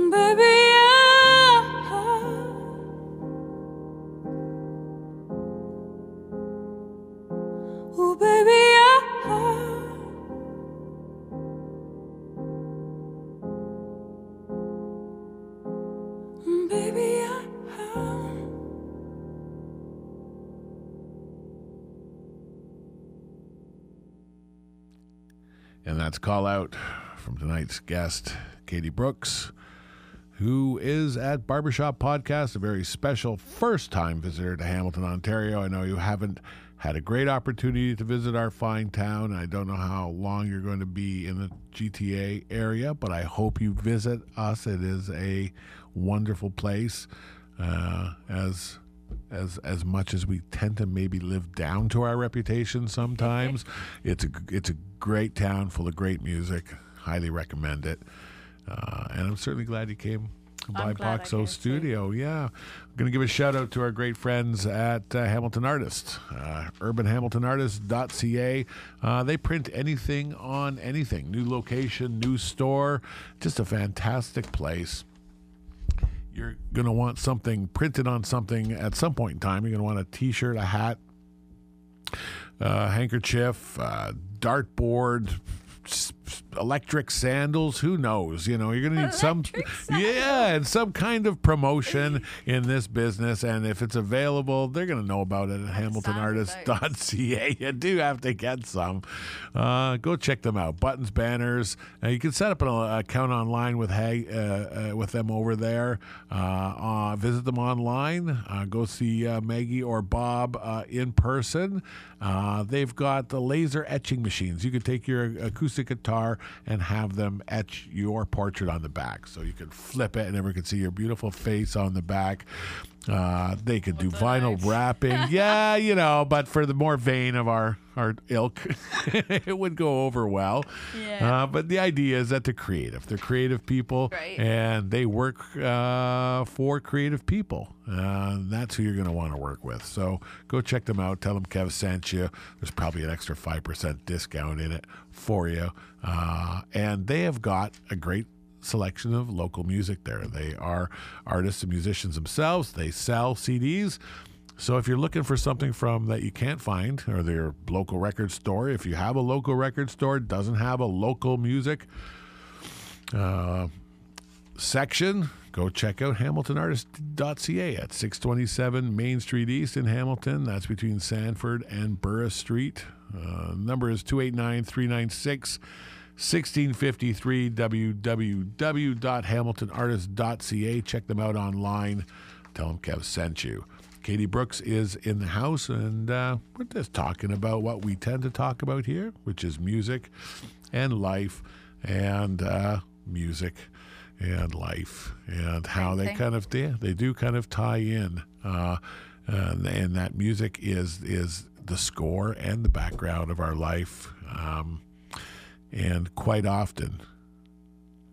baby, oh, baby, baby, And that's Call Out from tonight's guest, Katey Brooks, who is at Barbershop Podcast, a very special first-time visitor to Hamilton, Ontario. I know you haven't had a great opportunity to visit our fine town. I don't know how long you're going to be in the GTA area, but I hope you visit us. It is a wonderful place. As much as we tend to maybe live down to our reputation sometimes, it's a great town full of great music. Highly recommend it. And I'm certainly glad you came I'm glad I BIPOXO go Studio. Yeah. I'm going to give a shout out to our great friends at Hamilton Artist, urbanhamiltonartist.ca. They print anything on anything. New location, new store. Just a fantastic place. You're going to want something printed on something at some point in time. You're going to want a t-shirt, a hat, handkerchief, dartboard, electric sandals, who knows? You know, you're going to need some, and some kind of promotion in this business. And if it's available, they're going to know about it at hamiltonartist.ca. You do have to get some. Go check them out. Buttons, banners. You can set up an account online with them over there. Visit them online. Go see Maggie or Bob in person. They've got the laser etching machines. You could take your acoustic guitar and have them etch your portrait on the back. So you could flip it and everyone can see your beautiful face on the back. They could do vinyl wrapping. Yeah, you know, but for the more vain of our ilk, it would go over well. Yeah. But the idea is that they're creative people, Right. and they work for creative people. That's who you're going to want to work with. So go check them out. Tell them Kev sent you. There's probably an extra 5% discount in it for you. And they have got a great selection of local music there. They are artists and musicians themselves. They sell CDs. So if you're looking for something from that you can't find, or their local record store, if you have a local record store, doesn't have a local music section, go check out hamiltonartist.ca at 627 Main Street East in Hamilton. That's between Sanford and Burris Street. Number is 289-396-1653, www.hamiltonartist.ca. Check them out online. Tell them Kev sent you. Katey Brooks is in the house, and we're just talking about what we tend to talk about here, which is music and life, and music and life, and how they kind of they do kind of tie in, and that music is the score and the background of our life, and quite often,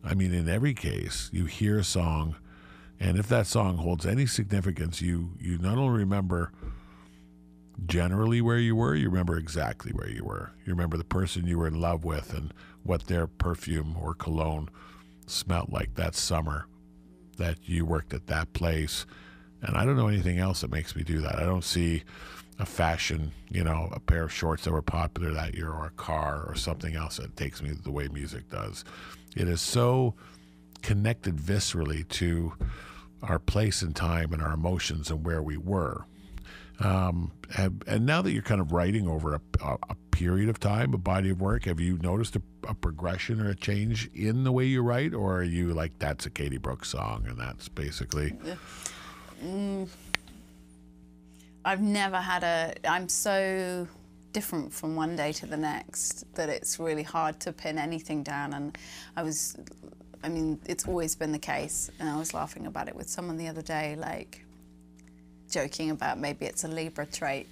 I mean, in every case, you hear a song. And if that song holds any significance, you not only remember generally where you were, you remember exactly where you were. You remember the person you were in love with and what their perfume or cologne smelled like that summer that you worked at that place. And I don't know anything else that makes me do that. I don't see a fashion, a pair of shorts that were popular that year, or a car or something else that takes me the way music does. It is so connected viscerally to our place and time and our emotions and where we were. And now that you're kind of writing over a period of time, a body of work, have you noticed a progression or a change in the way you write, or are you like, that's a Katey Brooks song and that's basically... I've never had I'm so different from one day to the next that it's really hard to pin anything down. And it's always been the case, and I was laughing about it with someone the other day, like joking about maybe it's a Libra trait,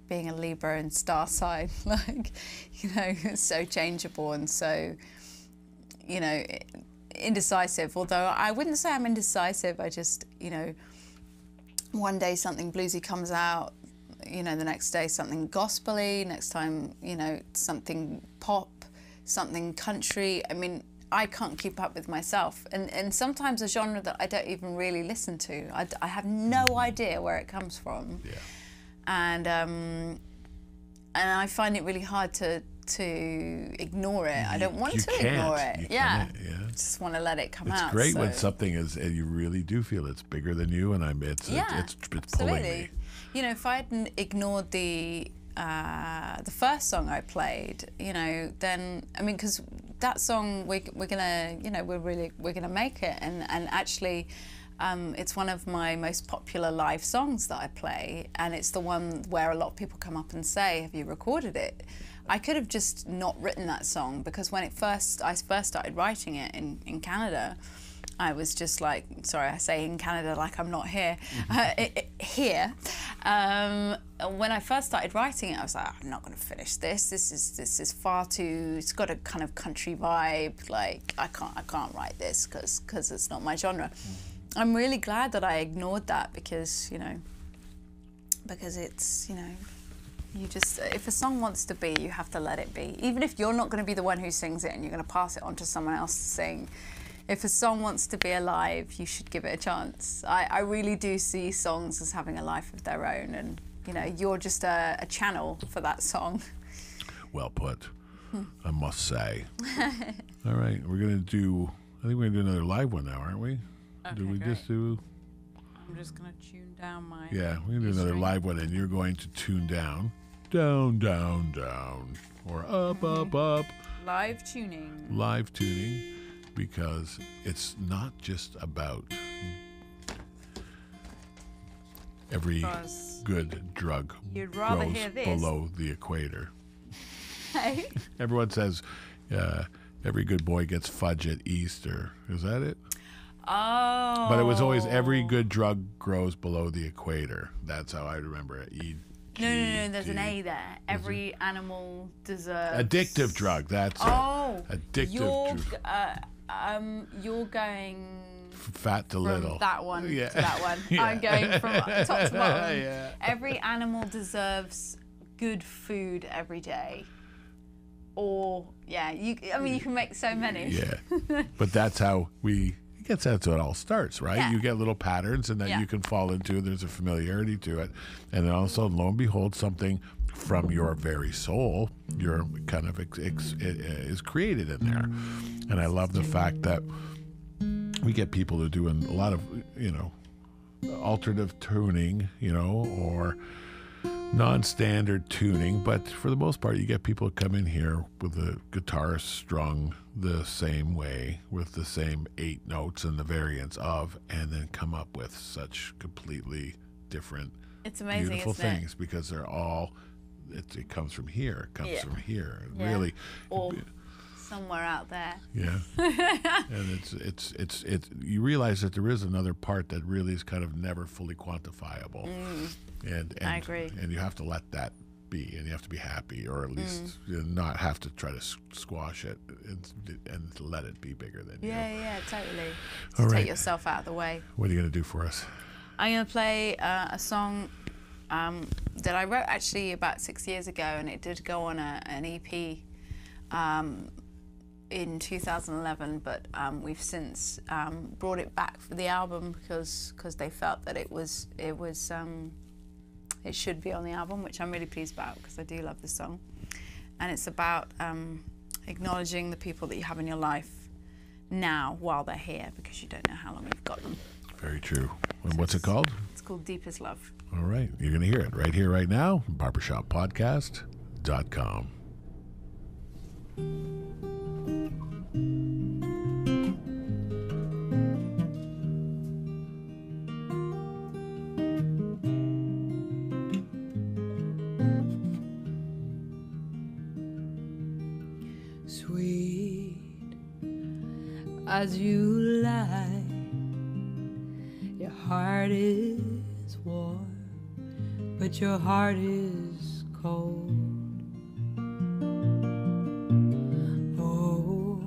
being a Libra and star sign, like, it's so changeable and so, indecisive. Although I wouldn't say I'm indecisive, I just, one day something bluesy comes out, the next day something gospel-y, next time, something pop, something country. I can't keep up with myself, and sometimes a genre that I don't even really listen to. I have no idea where it comes from, and I find it really hard to ignore it. I don't want to ignore it. I just want to let it come out. It's great when something is, you really do feel it's bigger than you, and it's pulling me. If I hadn't ignored the first song I played, then because that song we're gonna make it, and actually it's one of my most popular live songs that I play, and it's the one where a lot of people come up and say, have you recorded it? I could have just not written that song, because when I first started writing it in Canada, I was just like, sorry, I say in Canada like I'm not here, here. When I first started writing it, I was like, I'm not going to finish this. This is far too. It's got a kind of country vibe. Like I can't write this because it's not my genre. I'm really glad that I ignored that because it's you just, if a song wants to be, you have to let it be. Even if you're not going to be the one who sings it and you're going to pass it on to someone else to sing. If a song wants to be alive, you should give it a chance. I really do see songs as having a life of their own, and you're just a channel for that song. Well put, I must say. All right, I think we're gonna do another live one now, aren't we? Okay, do we great. just do? I'm just gonna tune down my. Yeah, we're gonna do another live one, and you're going to tune down, down, down, down, or up, up, up. Live tuning. Live tuning. Because it's not just about every good drug grows below the equator. Hey? Everyone says every good boy gets fudge at Easter. Is that it? Oh. But it was always every good drug grows below the equator. That's how I remember it. No, there's an A there. Every animal deserves... Addictive drug, that's it. Addictive drug. You're going fat to from little. That one to that one. Yeah. I'm going from top to bottom. Yeah. Every animal deserves good food every day. Or you can make so many. Yeah. But that's how that's how it all starts, right? Yeah. You get little patterns and then you can fall into, there's a familiarity to it. And then all of a sudden, lo and behold, something from your very soul, your kind of is created in there. And I love the fact that we get people who are doing a lot of, alternative tuning, or non-standard tuning, but for the most part, you get people who come in here with the guitar strung the same way, with the same 8 notes and the variants of, and then come up with such completely different, it's amazing, beautiful isn't things it? Because they're all, it comes from here, it comes from here, really. Or somewhere out there. Yeah. And it's you realize that there is another part that really is kind of never fully quantifiable. And I agree. And you have to let that be, and you have to be happy, or at least not have to try to squash it and let it be bigger than you. Yeah, totally. All right. Take yourself out of the way. What are you going to do for us? I'm going to play a song that I wrote actually about 6 years ago, and it did go on an EP in 2011, but we've since brought it back for the album because they felt that it should be on the album, which I'm really pleased about because I do love the song. And it's about acknowledging the people that you have in your life now while they're here, because you don't know how long you've got them. Very true. And what's it called? It's called Deepest Love. All right. You're going to hear it right here, right now, barbershoppodcast.com. Sweet as you lie, your heart is warm, but your heart is cold. Oh,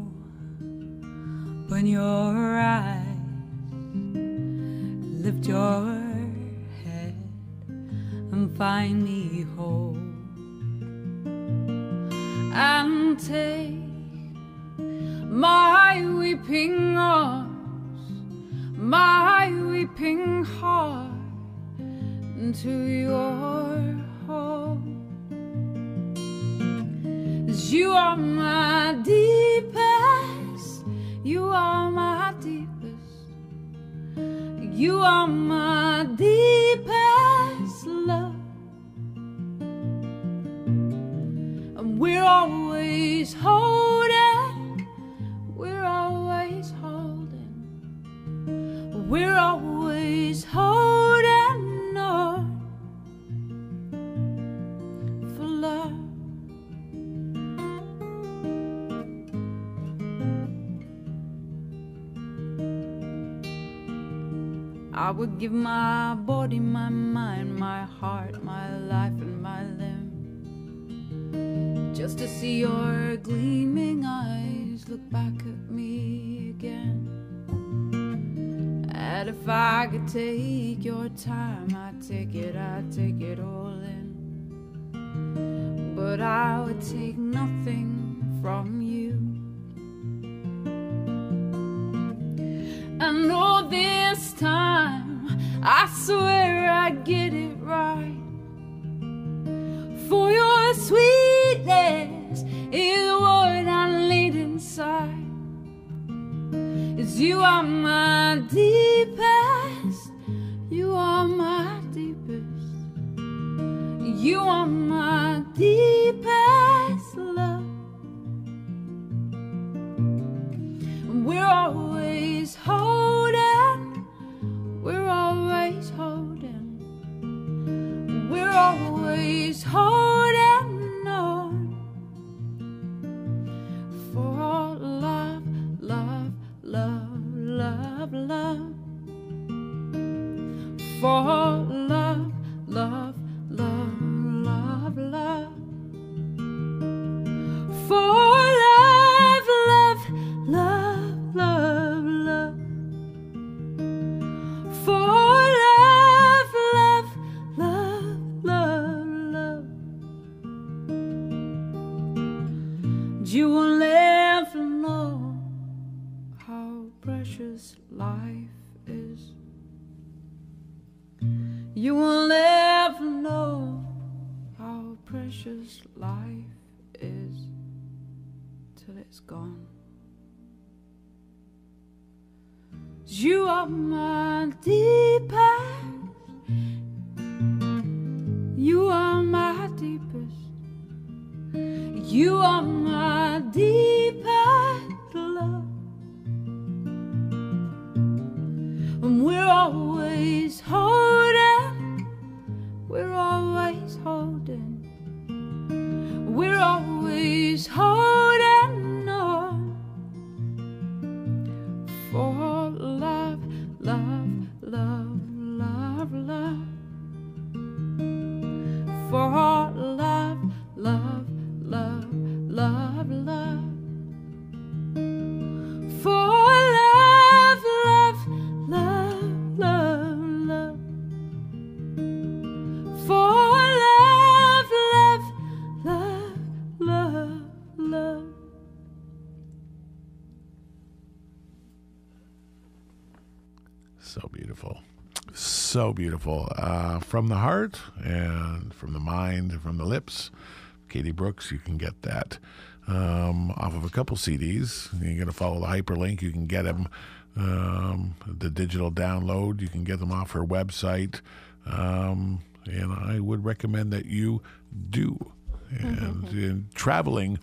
open your eyes, lift your head and find me whole, and take my weeping arms, my weeping heart into your home. 'Cause you are my deepest, you are my deepest, you are my deepest love. And we're always holding, we're always holding, we're always holding on for love. I would give my body, my mind, my heart, my life and my limb, just to see your gleaming eyes look back at me again. And if I could take your time, I'd take it all in. But I would take nothing from you. And all this time, I swear I get it right. For your sweetness is what I need inside. Is you are my deepest, you are my deepest, you are my deepest love. We're always holding, we're always holding, we're always holding on. For love, love, love, love, love. For love, love, love, love, love. For love, love, love, love, love. For love, love, love, love, love. You will never know how precious life is. You will never know how precious life is till it's gone. You are my deepest, you are my deepest, you are my deepest love. And we're always holding, we're always holding, we're always holding on. For love, love, love, love, love. For love, love, love, love, love. For love, love, love, love, love. For love, love, love, love, love. So beautiful. So beautiful. From the heart and from the mind and from the lips. Katey Brooks, you can get that off of a couple CDs. You're going to follow the hyperlink. You can get them, the digital download. You can get them off her website. And I would recommend that you do. And in traveling,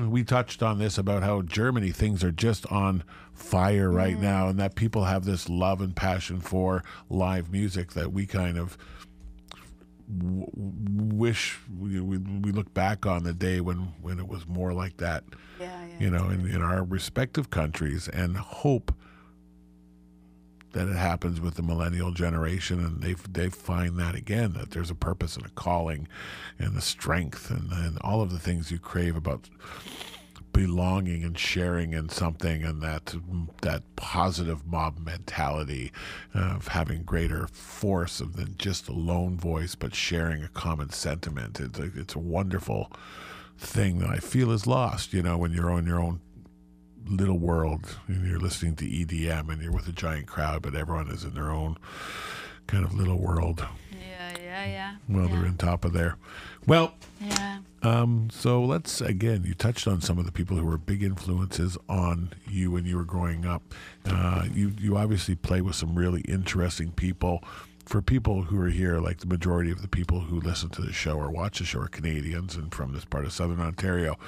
we touched on this about how Germany, things are just on fire right now, and that people have this love and passion for live music that we kind of wish we look back on the day when it was more like that, you know, in our respective countries, and hope that it happens with the millennial generation, and they find that again, that there's a purpose and a calling and the strength and all of the things you crave about belonging and sharing in something, and that positive mob mentality of having greater force than just a lone voice, but sharing a common sentiment. It's a wonderful thing that I feel is lost, you know, when you're on your own little world and you're listening to EDM and you're with a giant crowd, but everyone is in their own kind of little world. Well, they're on top of there. Well, so let's, again, you touched on some of the people who were big influences on you when you were growing up. You obviously play with some really interesting people. For people who are here, like the majority of the people who listen to the show or watch the show are Canadians and from this part of Southern Ontario.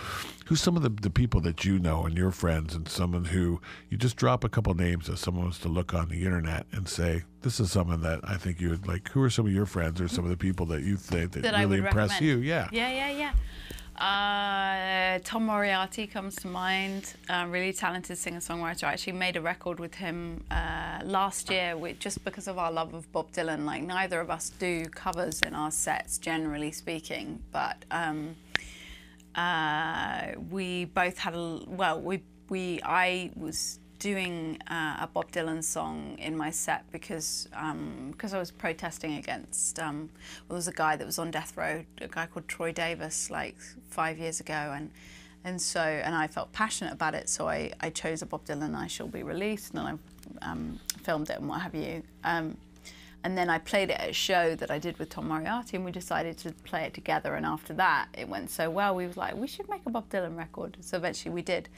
Who's some of the people that you know and your friends, and someone who you just drop a couple names if someone was to look on the internet and say, this is someone that I think you would like? Who are some of your friends or some of the people that you think that really impress you? Yeah. Tom Moriarty comes to mind. Really talented singer-songwriter. I actually made a record with him last year, just because of our love of Bob Dylan. Like, neither of us do covers in our sets, generally speaking, but we both had I was doing a Bob Dylan song in my set because I was protesting against there was a guy that was on death row, a guy called Troy Davis, like 5 years ago, and I felt passionate about it, so I chose a Bob Dylan "I Shall Be Released," and I filmed it and what have you, and then I played it at a show that I did with Tom Moriarty, and we decided to play it together, and after that it went so well, we was like, we should make a Bob Dylan record, so eventually we did.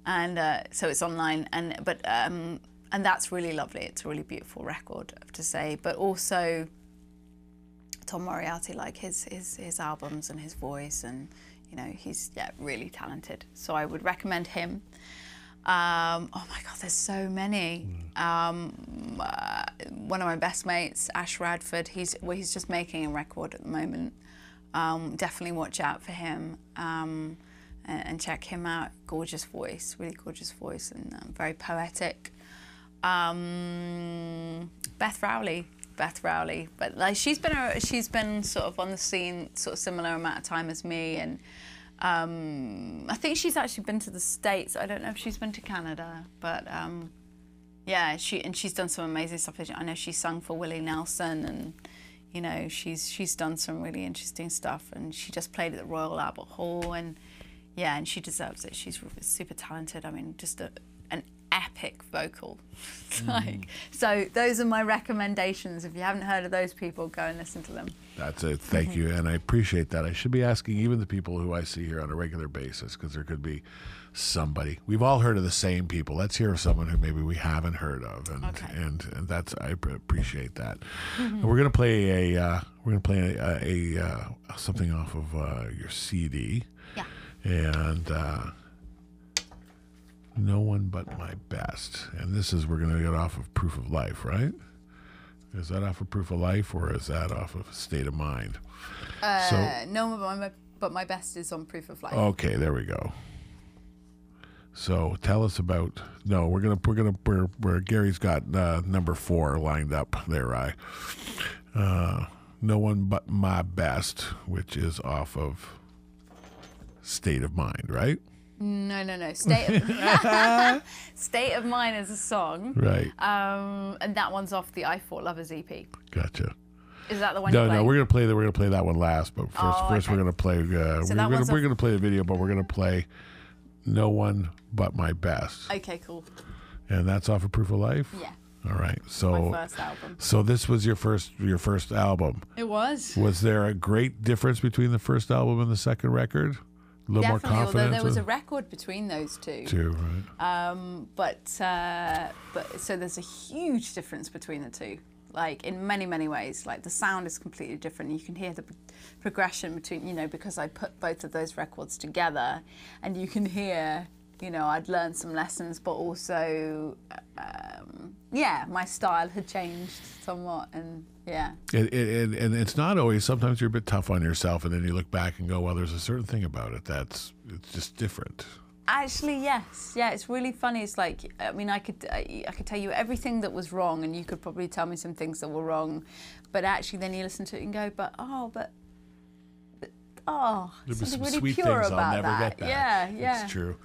And so it's online, and that's really lovely. It's a really beautiful record, I have to say. But also, Tom Moriarty, like his albums and his voice, and he's really talented. So I would recommend him. Oh my God, there's so many. One of my best mates, Ash Radford. He's just making a record at the moment. Definitely watch out for him. And check him out. Gorgeous voice, really gorgeous voice, and very poetic. Beth Rowley, but like she's been sort of on the scene sort of similar amount of time as me, and I think she's actually been to the States. I don't know if she's been to Canada, but she's done some amazing stuff. I know she sung for Willie Nelson, and she's done some really interesting stuff, and she just played at the Royal Albert Hall, and she deserves it. She's super talented. I mean, just an epic vocal. So those are my recommendations. If you haven't heard of those people, go and listen to them. That's it. Thank you, and I appreciate that. I should be asking even the people who I see here on a regular basis, because there could be somebody. We've all heard of the same people. Let's hear of someone who maybe we haven't heard of, and that's, I appreciate that. And we're gonna play something off of your CD. And No One But My Best. And we're going to get off of Proof of Life, right? Is that off of Proof of Life, or is that off of State of Mind? No One But My Best is on Proof of Life. Okay, there we go. So tell us about, where Gary's got number 4 lined up there, No One But My Best, which is off of State of Mind, right? No. State of Mind is a song. Right. And that one's off the I Fought Lovers EP. Gotcha. Is that the one? No, we're gonna play that one last. But first we're gonna play. We're gonna play the video, but we're gonna play No One But My Best. Okay, cool. And that's off of Proof of Life. Yeah. All right. So my first album. So this was your first album. It was. Was there a great difference between the first album and the second record? A little more confidence. Although there was a record between those two. Right. But so there's a huge difference between the two, like in many, many ways. Like the sound is completely different. You can hear the progression between, because I put both of those records together, and you can hear, I'd learned some lessons, but also, my style had changed somewhat, and and it's not always. Sometimes you're a bit tough on yourself, and then you look back and go, well, there's a certain thing about it it's just different. Actually, yes. Yeah, it's really funny. It's like, I mean, I could tell you everything that was wrong, and you could probably tell me some things that were wrong, but actually then you listen to it and go, there'd be some really sweet pure things about I'll never that. get back. Yeah. It's true.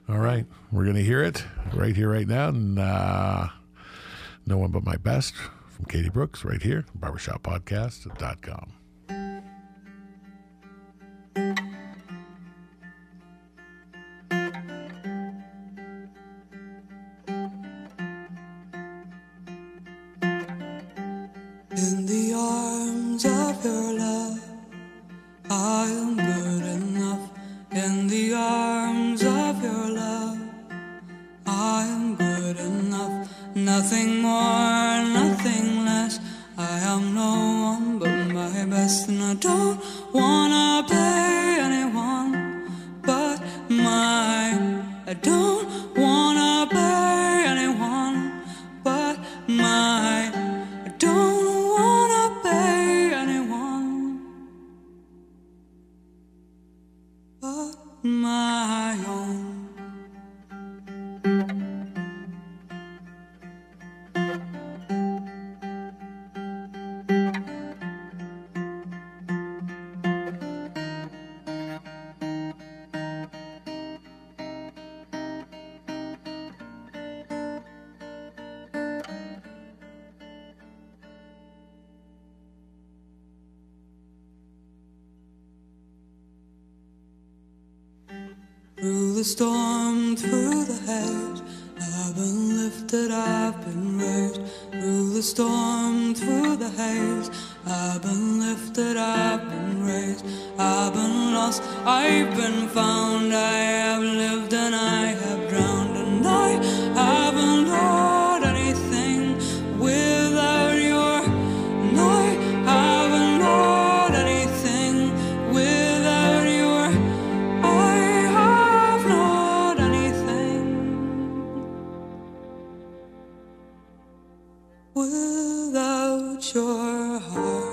All right, we're going to hear it right here, right now, and No One But My Best from Katey Brooks right here, barbershoppodcast.com. In the arms of your love, I am good enough. In the arms of your love, I am good enough. Nothing more, nothing less. I am no one but my best, and I don't wanna be anyone but mine. I don't wanna be anyone but mine. I don't wanna be anyone the storm, through the haze. I've been lifted, I've been raised. Through the storm, through the haze. I've been lifted, I've been raised. I've been lost, I've been found. I have lived and I have drowned, and I haven't heard anything without your. And I haven't heard anything without your. I have not anything without your heart.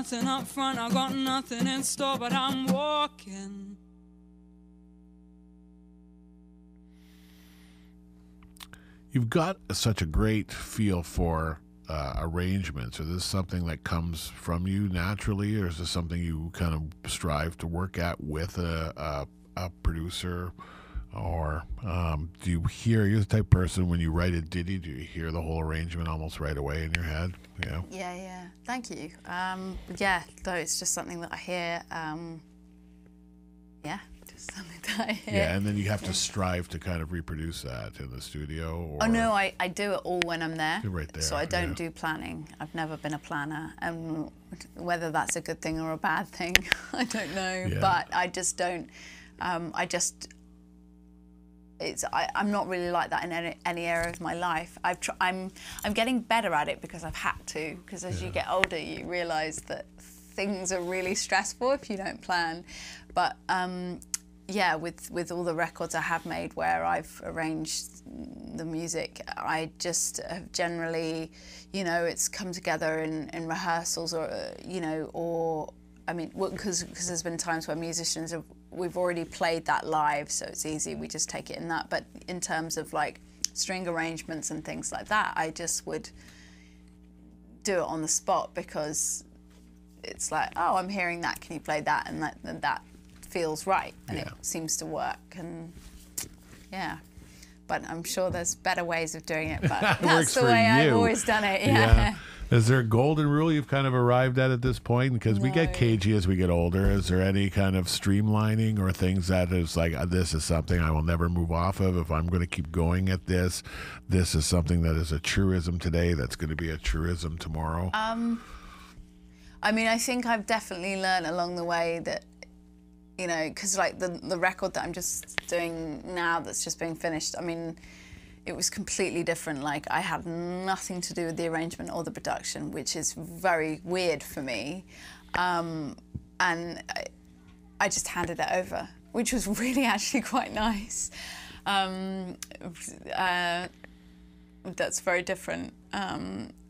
Up front, I got nothing in store, but I'm walking. You've got such a great feel for arrangements. Is this something that comes from you naturally, or is this something you kind of strive to work at with a producer? Or do you hear, you're the type of person when you write a ditty, do you hear the whole arrangement almost right away in your head? Yeah. Yeah. Thank you. Yeah, though it's just something that I hear. Yeah, just something that I hear. Yeah, and then you have to strive to kind of reproduce that in the studio? Or... Oh, no, I do it all when I'm there. You're right there. So I don't do planning. I've never been a planner. And whether that's a good thing or a bad thing, I don't know. Yeah. But I just don't, I'm not really like that in any area of my life. I'm getting better at it because I've had to. Because as you get older, you realise that things are really stressful if you don't plan. But yeah, with all the records I have made where I've arranged the music, I just have generally, it's come together in rehearsals, or or I mean, because there's been times where musicians we've already played that live, so it's easy, we just take it in that. But in terms of like string arrangements and things like that, I just would do it on the spot, because it's like, oh, I'm hearing that, can you play that? And that feels right, and it seems to work, and yeah. But I'm sure there's better ways of doing it, but that's the way I've always done it, yeah. Is there a golden rule you've kind of arrived at this point? Because we get cagey as we get older. Is there any kind of streamlining or things that is like, this is something I will never move off of? If I'm going to keep going at this, this is something that is a truism today that's going to be a truism tomorrow? I mean, I think I've definitely learned along the way that, because like the record that I'm just doing now that's just being finished, I mean, it was completely different. Like, I had nothing to do with the arrangement or the production, which is very weird for me. And I just handed it over, which was really actually quite nice. That's very different.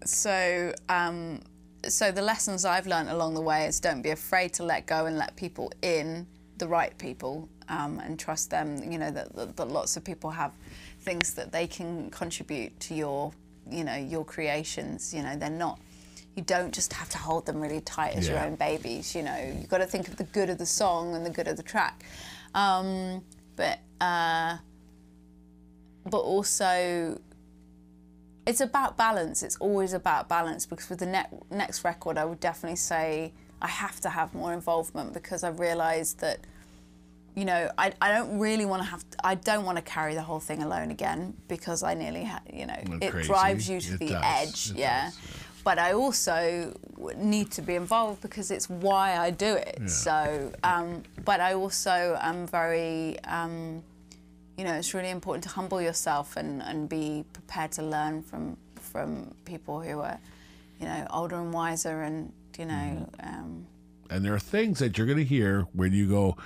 So the lessons I've learned along the way is don't be afraid to let go and let people in, the right people, and trust them. You know, that lots of people have things that they can contribute to your, you know, your creations. You know, they're not. You don't just have to hold them really tight as your own babies. You know, you've got to think of the good of the song and the good of the track. But also, it's about balance. It's always about balance, because with the next record, I would definitely say I have to have more involvement, because I've realised that, you know, I don't really want to I don't want to carry the whole thing alone again, because I nearly, you know, it drives you to the edge. Yeah. But I also need to be involved because it's why I do it. Yeah. So, but I also am very, you know, it's really important to humble yourself and be prepared to learn from people who are, you know, older and wiser, and, you know. And there are things that you're going to hear when you go,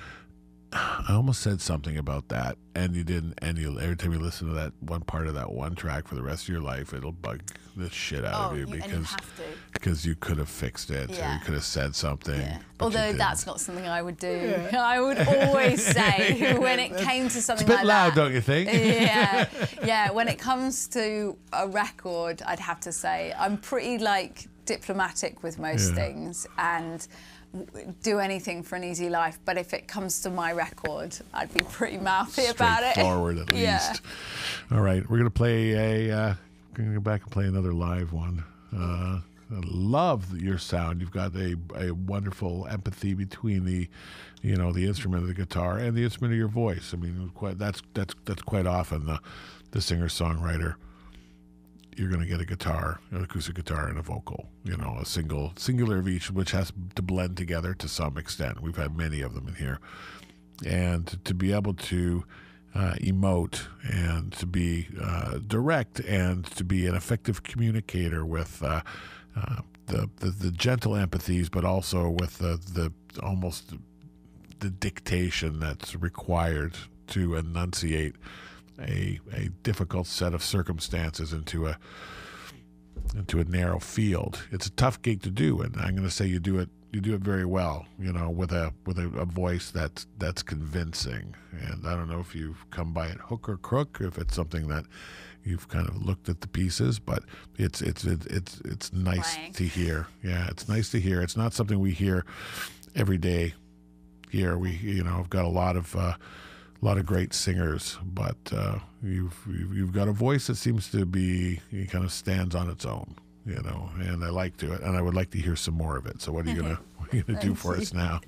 I almost said something about that, and you didn't. And every time you listen to that one part of that one track for the rest of your life, it'll bug the shit out of you, because you could have fixed it, or you could have said something. Yeah. Although that's not something I would do. Yeah. I would always say, when it came to something like that. It's a bit loud, don't you think? Yeah. When it comes to a record, I'd have to say I'm pretty like diplomatic with most things, and do anything for an easy life. But if it comes to my record, I'd be pretty mouthy about it. Straightforward, at least. All right, we're gonna play gonna go back and play another live one. I love your sound. You've got a wonderful empathy between the instrument of the guitar and the instrument of your voice. I mean, that's quite often the singer-songwriter. You're going to get a guitar, an acoustic guitar, and a vocal. You know, a singular of each, which has to blend together to some extent. We've had many of them in here, and to be able to emote, and to be direct, and to be an effective communicator with the gentle empathies, but also with the almost the dictation that's required to enunciate a difficult set of circumstances into a narrow field. It's a tough gig to do, and I'm going to say you do it very well. You know, with a voice that's convincing. And I don't know if you've come by it hook or crook, if it's something that you've kind of looked at the pieces, but it's nice to hear. Yeah, it's nice to hear. It's not something we hear every day here. We've got a lot of great singers, but you've got a voice that seems to be, it kind of stands on its own, you know, and I would like to hear some more of it. So what are you gonna do for us now?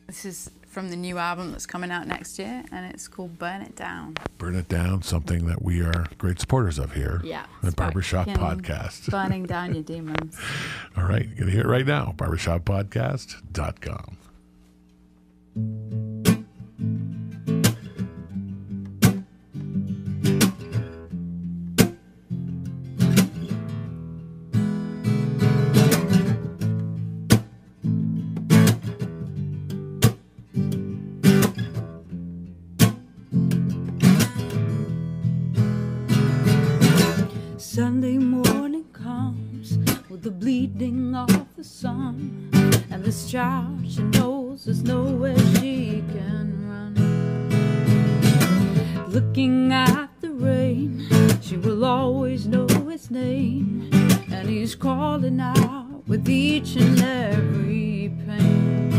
This is from the new album that's coming out next year, and it's called Burn It Down. Burn It Down, something that we are great supporters of here. Yeah. The Barbershop Podcast. Burning down your demons. All right, you're gonna hear it right now. barbershoppodcast.com. Sunday morning comes with the bleeding of the sun, and this child, she knows there's nowhere she can run. Looking at the rain, she will always know his name, and he's calling out with each and every pain.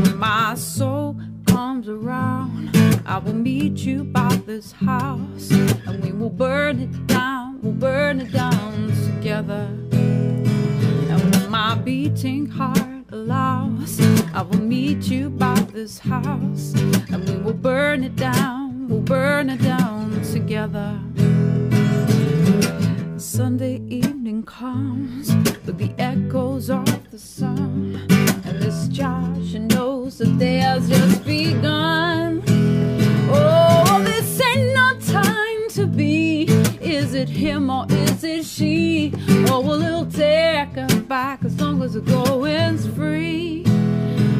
When my soul comes around, I will meet you by this house, and we will burn it down. We'll burn it down together. And when my beating heart allows, I will meet you by this house, and we will burn it down. We'll burn it down together. Sunday evening comes with the echoes of the sun, and this child, she knows the day has just begun. Oh, this ain't no time to be. Is it him or is it she? Oh, well, it'll take her back as long as the going's free.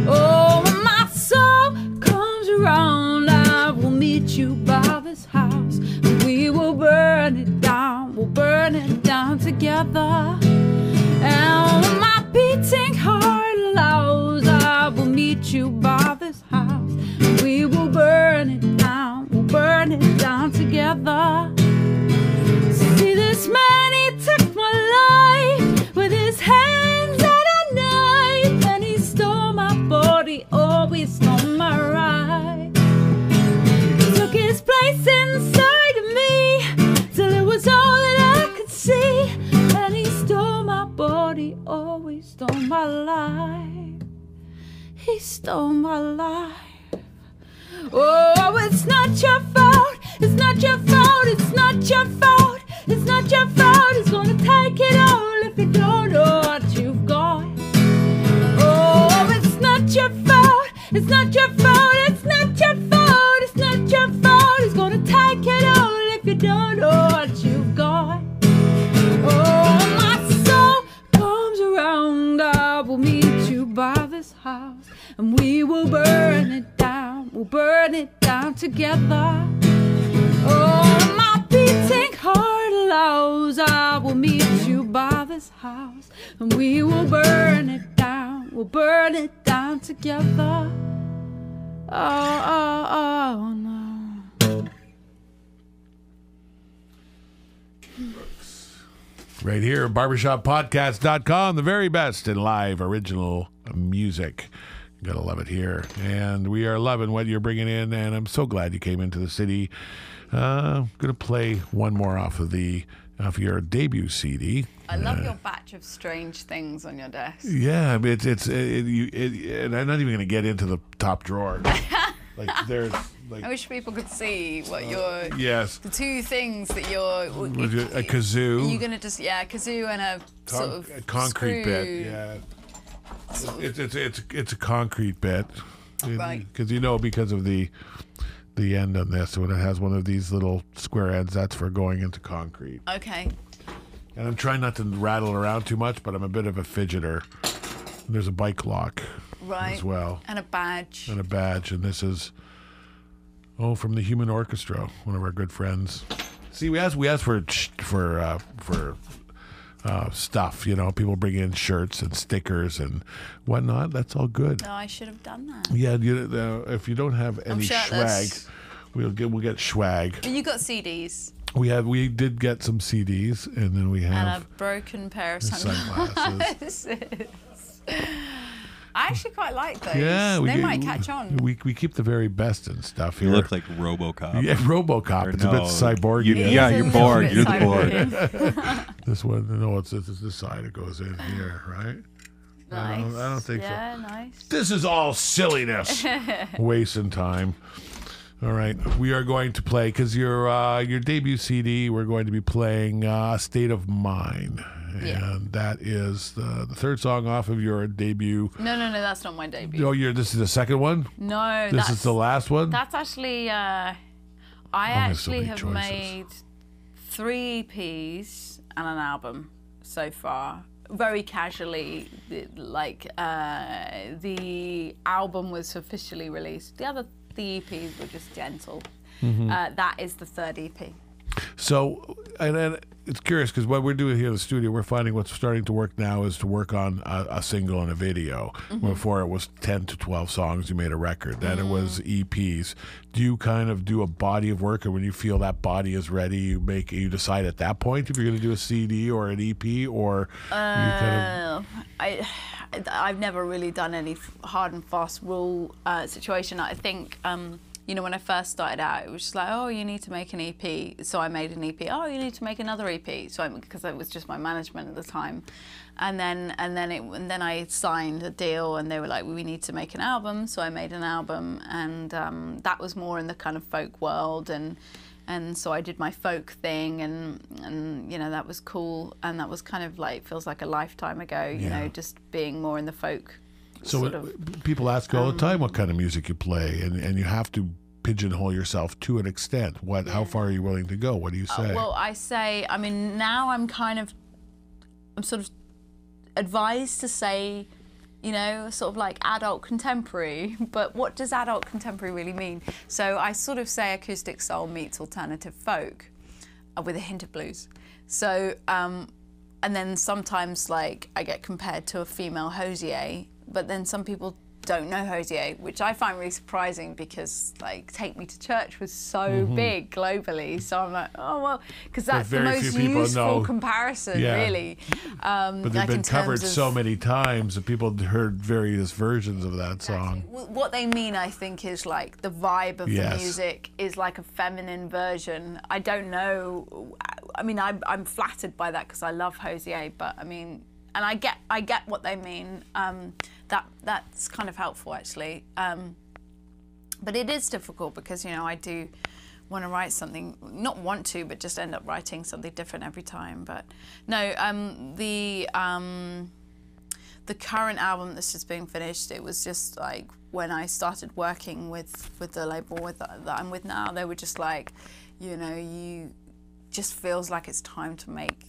Oh, when my soul comes around, I will meet you by this house, and we will burn it down. We'll burn it down together. And when my beating heart allows, I will meet you by he always stole my life. He stole my life. Oh, it's not your fault. It's not your fault. It's not your fault. It's not your fault. He's gonna take it all if you don't know what you've got. Oh, it's not your fault. It's not your fault. It's not your fault. It's not your fault. He's gonna take it all if you don't know what you've got. Oh, my soul comes around. I will meet you by this house, and we will burn it down. We'll burn it down together. Oh, my beating heart allows. I will meet you by this house, and we will burn it down. We'll burn it down together. Oh, no. Right here, barbershoppodcast.com, the very best in live original music. You gotta love it here. And we are loving what you're bringing in, and I'm so glad you came into the city. I'm gonna play one more off of your debut CD. I love your batch of strange things on your desk. Yeah, and I'm not even gonna get into the top drawer. Like there's like I wish people could see what your yes the two things that you're a kazoo. You're gonna just kazoo and a sort of a concrete screw. bit. Yeah, it's a concrete bit, Right. Because because of the end on this, when it has one of these little square ends, that's for going into concrete. Okay. And I'm trying not to rattle around too much, but I'm a bit of a fidgeter. There's a bike lock Right. as well. And a badge. And a badge. And this is, from the Human Orchestra, one of our good friends. See, we asked for stuff, people bring in shirts and stickers and whatnot. That's all good. No, I should have done that. Yeah, if you don't have any swag, we'll get swag. But you got CDs. We did get some CDs, and then we have And a broken pair of sunglasses. I actually quite like those. Yeah, they might catch on. We keep the very best and stuff here. You look like RoboCop. Yeah, RoboCop. It's a bit cyborg. You're Borg. You're the Borg. This one, no, it's this side. It goes in here, right? Nice. I don't think so. Yeah, nice. This is all silliness, wasting time. All right, we are going to play because your debut CD. We're going to be playing "State of Mind." And that is the third song off of your debut. No, that's not my debut. Oh, this is the second one? No, this is the last one? That's actually, I actually have made 3 EPs and an album so far. Very casually, the album was officially released. The other 3 EPs were just gentle. Mm-hmm. That is the 3rd EP. So, and it's curious because what we're doing here in the studio, we're finding what's starting to work now is to work on a single and a video. Mm-hmm. Before it was 10 to 12 songs, you made a record. Then it was EPs. Do you kind of do a body of work, and when you feel that body is ready, you decide at that point if you're going to do a CD or an EP, or I've never really done any hard and fast rule situation. I think. When I first started out, it was just like, oh, you need to make an EP. So I made an EP. Oh, you need to make another EP. So because it was just my management at the time, and then I signed a deal, and they were like, well, we need to make an album. So I made an album, and that was more in the kind of folk world, and so I did my folk thing, and that was cool, and that was kind of like feels like a lifetime ago. Just being more in the folk. So people ask all the time what kind of music you play, and you have to pigeonhole yourself to an extent. How far are you willing to go? What do you say? Well, I say, now I'm sort of advised to say, sort of like adult contemporary, but what does adult contemporary really mean? So I sort of say acoustic soul meets alternative folk with a hint of blues. So, and then sometimes I get compared to a female Hosier, but then some people don't know Hosier, which I find really surprising because Take Me to Church was so big globally. So I'm like, oh, well, because that's the most useful comparison, really. But they've been covered so many times that people heard various versions of that song. What they mean, I think, is the vibe of the music is like a feminine version. I don't know. I'm flattered by that because I love Hosier, but I get what they mean. That's kind of helpful actually. But it is difficult because, you know, I do want to write something, not want to, but just end up writing something different every time. But no, the current album that's just being finished, it was just like when I started working with the label that I'm with now, they were just like, you know, you just feels like it's time to make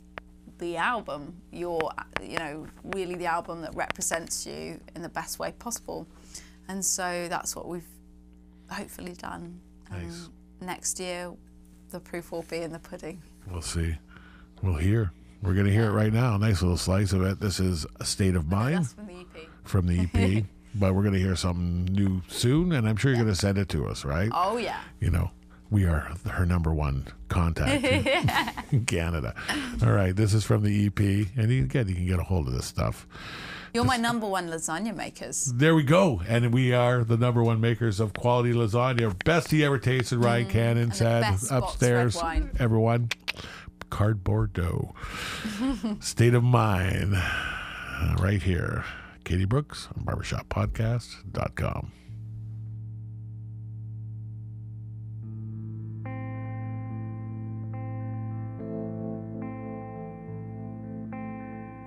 the album, you know, really the album that represents you in the best way possible. And so that's what we've hopefully done. Nice. Next year, the proof will be in the pudding. We'll see. We'll hear. We're going to hear it right now. A nice little slice of it. This is A State of Mind. That's from the EP. From the EP. But we're going to hear something new soon, and I'm sure you're going to send it to us, right? Oh, yeah. You know, we are her number one contact in Canada. All right, this is from the EP, and you can get a hold of this stuff. You're my number one lasagna makers. There we go. And we are the number one makers of quality lasagna. Best he ever tasted, Ryan Cannon said upstairs. Everyone, cardboard dough. State of Mind. Right here. Katey Brooks on barbershoppodcast.com.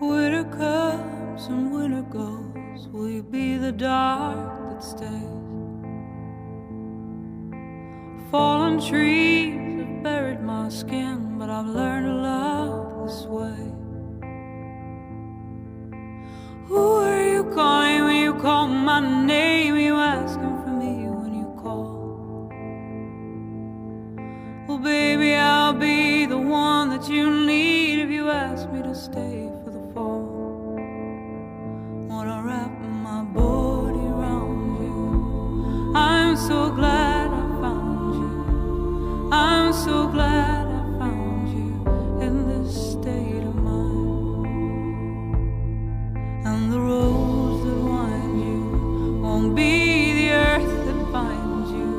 Winter comes and winter goes. Will you be the dark that stays? Fallen trees have buried my skin, but I've learned to love this way. Who are you calling when you call my name? Are you asking for me when you call? Well, baby, I'll be the one that you need if you ask me to stay for the fall. Wanna wrap my body around you. I'm so glad I found you. I'm so glad I found you in this state of mind. And the roads that wind you won't be the earth that binds you.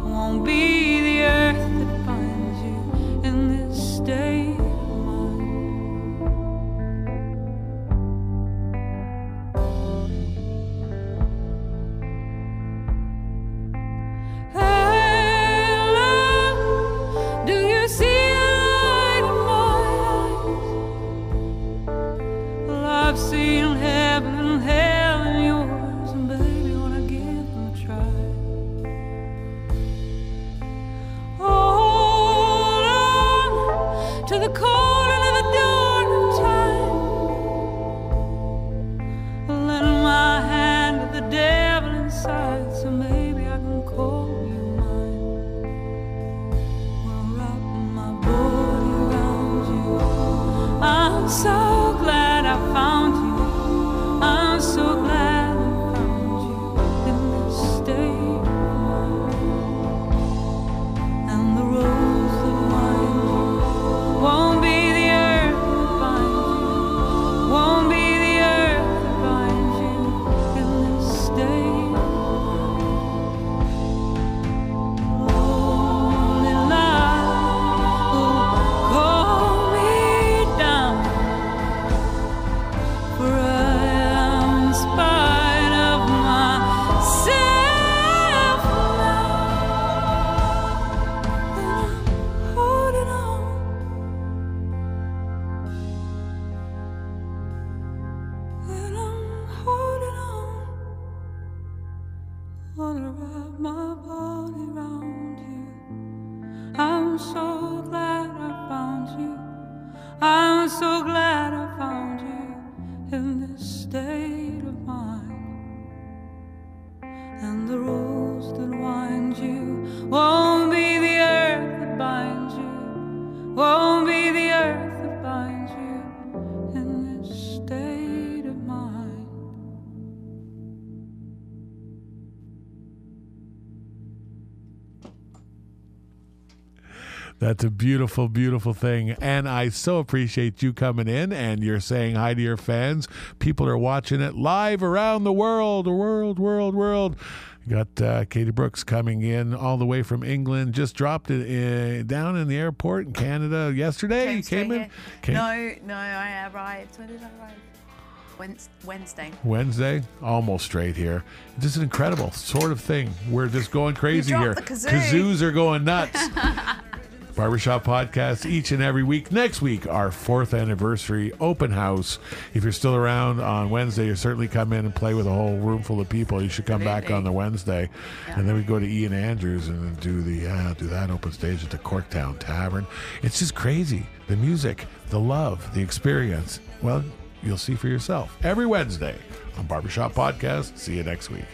Won't be the earth that binds you in this state of mind. Hey, love, do you see the light in my eyes? Well, I've seen heaven and hell in yours, and baby, wanna give them a try. Hold on to the cold and the dawn of time. Lend my hand to the devil inside, so maybe I can call you mine. Well, wrap my body around you. I'm so glad I found you. I'm so glad I found you in this state of mind. And the roads that wind you won't be the earth that binds you. Won't be the earth that binds you in this state of mind. Lonely light will call me down, for I am in spite of myself now. And I'm holding on. And I'm holding on. Wanna wrap my body around you. I'm so glad I found you. I'm so glad I found you in this state of mind. And the roads that wind you won't be the earth that binds you. Won't be the earth that binds you in this state of mind. That's a beautiful, beautiful thing. And I so appreciate you coming in and you're saying hi to your fans. People are watching it live around the world. You got Katey Brooks coming in all the way from England. Just dropped it down in the airport in Canada yesterday. You came in? No, I arrived. When did I arrive? Wednesday. Wednesday, almost straight here. Just an incredible sort of thing. We're just going crazy here. The kazoo. Kazoos are going nuts. Barbershop Podcast each and every week. Next week, our 4th anniversary open house. If you're still around on Wednesday, you certainly come in and play with a whole room full of people. You should come back on the Wednesday. Yeah. And then we go to Ian Andrews and do that open stage at the Corktown Tavern. It's just crazy. The music, the love, the experience. Well, you'll see for yourself every Wednesday on Barbershop Podcast. See you next week.